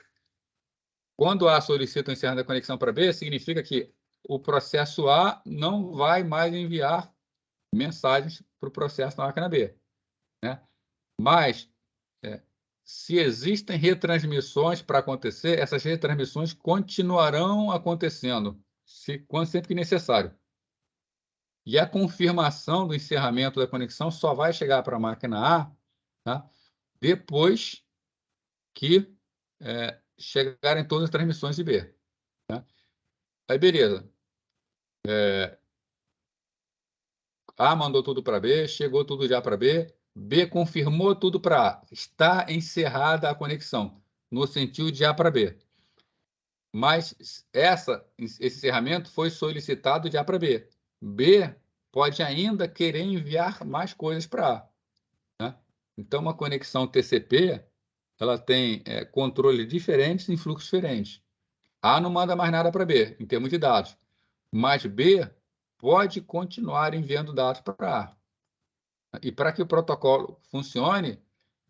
Quando A solicita o encerramento da conexão para B, significa que o processo A não vai mais enviar mensagens para o processo na máquina B, né? Mas, se existem retransmissões para acontecer, essas retransmissões continuarão acontecendo, sempre que necessário. E a confirmação do encerramento da conexão só vai chegar para a máquina A, tá? Depois que chegarem todas as transmissões de B. Tá? Aí, beleza. A mandou tudo para B, chegou tudo já para B, B confirmou tudo para A. Está encerrada a conexão, no sentido de A para B. Mas esse encerramento foi solicitado de A para B. B pode ainda querer enviar mais coisas para A. Né? Então, uma conexão TCP ela tem controles diferentes em fluxos diferentes. A não manda mais nada para B, em termos de dados. Mas B pode continuar enviando dados para A. E para que o protocolo funcione,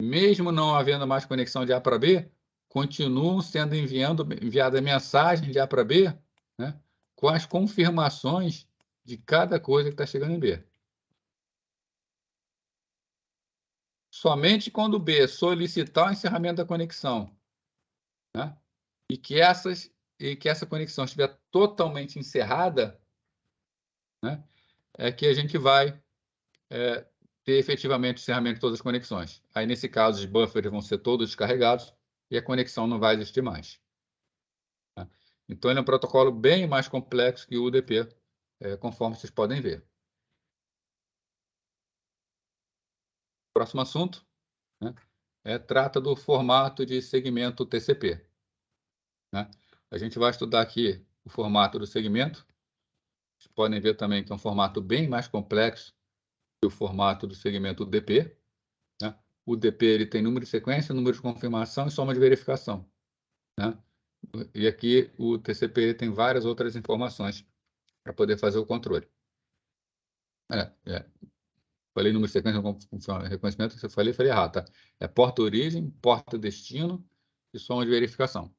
mesmo não havendo mais conexão de A para B, continuam sendo enviadas mensagens de A para B, né, com as confirmações de cada coisa que está chegando em B. Somente quando B solicitar o encerramento da conexão, né, e que essa conexão estiver totalmente encerrada, né, é que a gente vai ter efetivamente o encerramento de todas as conexões. Aí, nesse caso, os buffers vão ser todos descarregados e a conexão não vai existir mais. Tá? Então, ele é um protocolo bem mais complexo que o UDP, conforme vocês podem ver. Próximo assunto, né, trata do formato de segmento TCP. Né? A gente vai estudar aqui o formato do segmento. Vocês podem ver também que é um formato bem mais complexo que o formato do segmento UDP. Né? O DP ele tem número de sequência, número de confirmação e soma de verificação. Né? E aqui o TCP tem várias outras informações para poder fazer o controle. Falei número de sequência, reconhecimento, que eu falei errado, tá? É porta-origem, porta-destino e soma de verificação.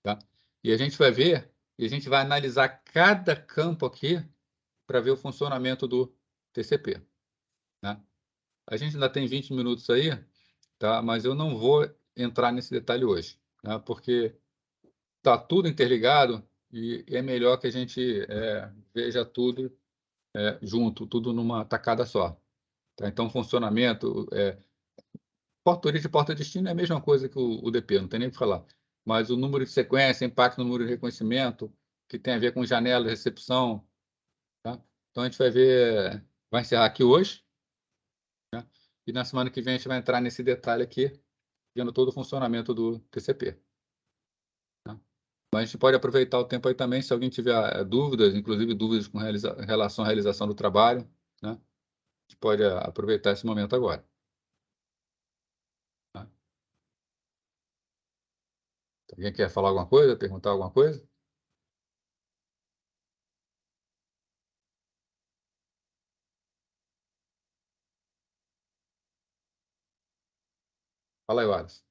Tá? E a gente vai ver, e a gente vai analisar cada campo aqui para ver o funcionamento do TCP. Né? A gente ainda tem 20 minutos aí, tá? Mas eu não vou entrar nesse detalhe hoje, né? Porque está tudo interligado e é melhor que a gente veja tudo junto, tudo numa tacada só. Tá? Então, funcionamento, porta-origem e porta-destino é a mesma coisa que o UDP, não tem nem o que falar. Mas o número de sequência, impacto no número de reconhecimento, que tem a ver com janela de recepção. Tá? Então, a gente vai ver, vai encerrar aqui hoje, né? E na semana que vem a gente vai entrar nesse detalhe aqui, vendo todo o funcionamento do TCP. Tá? Mas a gente pode aproveitar o tempo aí também, se alguém tiver dúvidas, inclusive dúvidas com relação à realização do trabalho, né? A gente pode aproveitar esse momento agora. Tá? Alguém quer falar alguma coisa, perguntar alguma coisa? Fala aí, Wallace.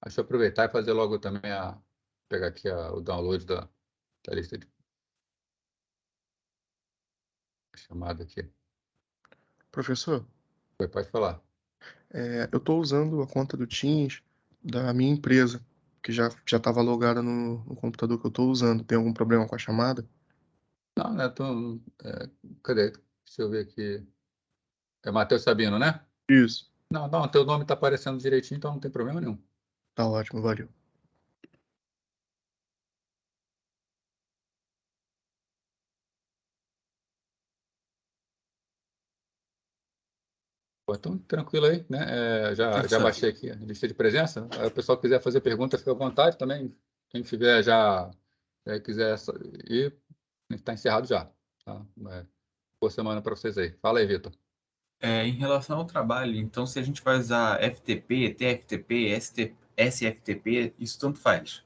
Deixa eu aproveitar e fazer logo também pegar aqui o download da lista de chamada aqui. Professor, Pode falar. eu estou usando a conta do Teams da minha empresa, que já estava logada no computador que eu estou usando. Tem algum problema com a chamada? Não, né? Cadê? Deixa eu ver aqui. É Matheus Sabino, né? Isso. Não, teu nome está aparecendo direitinho, então não tem problema nenhum. Tá ótimo, valeu. Pô, então, tranquilo aí, né? Já baixei aqui a lista de presença. Aí o pessoal quiser fazer pergunta, fica à vontade também. Quem tiver quiser ir, está encerrado já. Tá? Boa semana para vocês aí. Fala aí, Vitor. Em relação ao trabalho, então, se a gente vai usar FTP, TFTP, SFTP, isso tanto faz.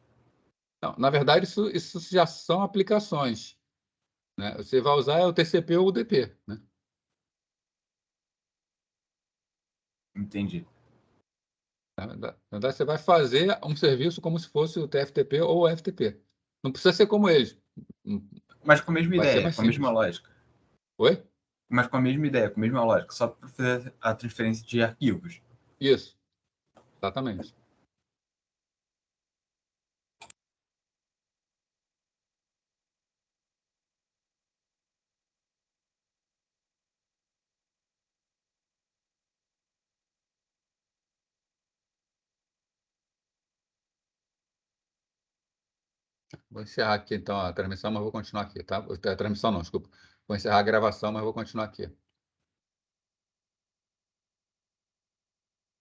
Não, na verdade, isso já são aplicações, né? Você vai usar o TCP ou o UDP, né? Entendi. Na verdade, você vai fazer um serviço como se fosse o TFTP ou o FTP. Não precisa ser como eles. Mas com a mesma Vai ser ideia, mais com a mesma simples. lógica. Oi? Mas com a mesma ideia, com a mesma lógica, só para fazer a transferência de arquivos. Isso, exatamente. Vou encerrar aqui, então, a transmissão, mas vou continuar aqui, tá? A transmissão não, desculpa. Vou encerrar a gravação, mas vou continuar aqui.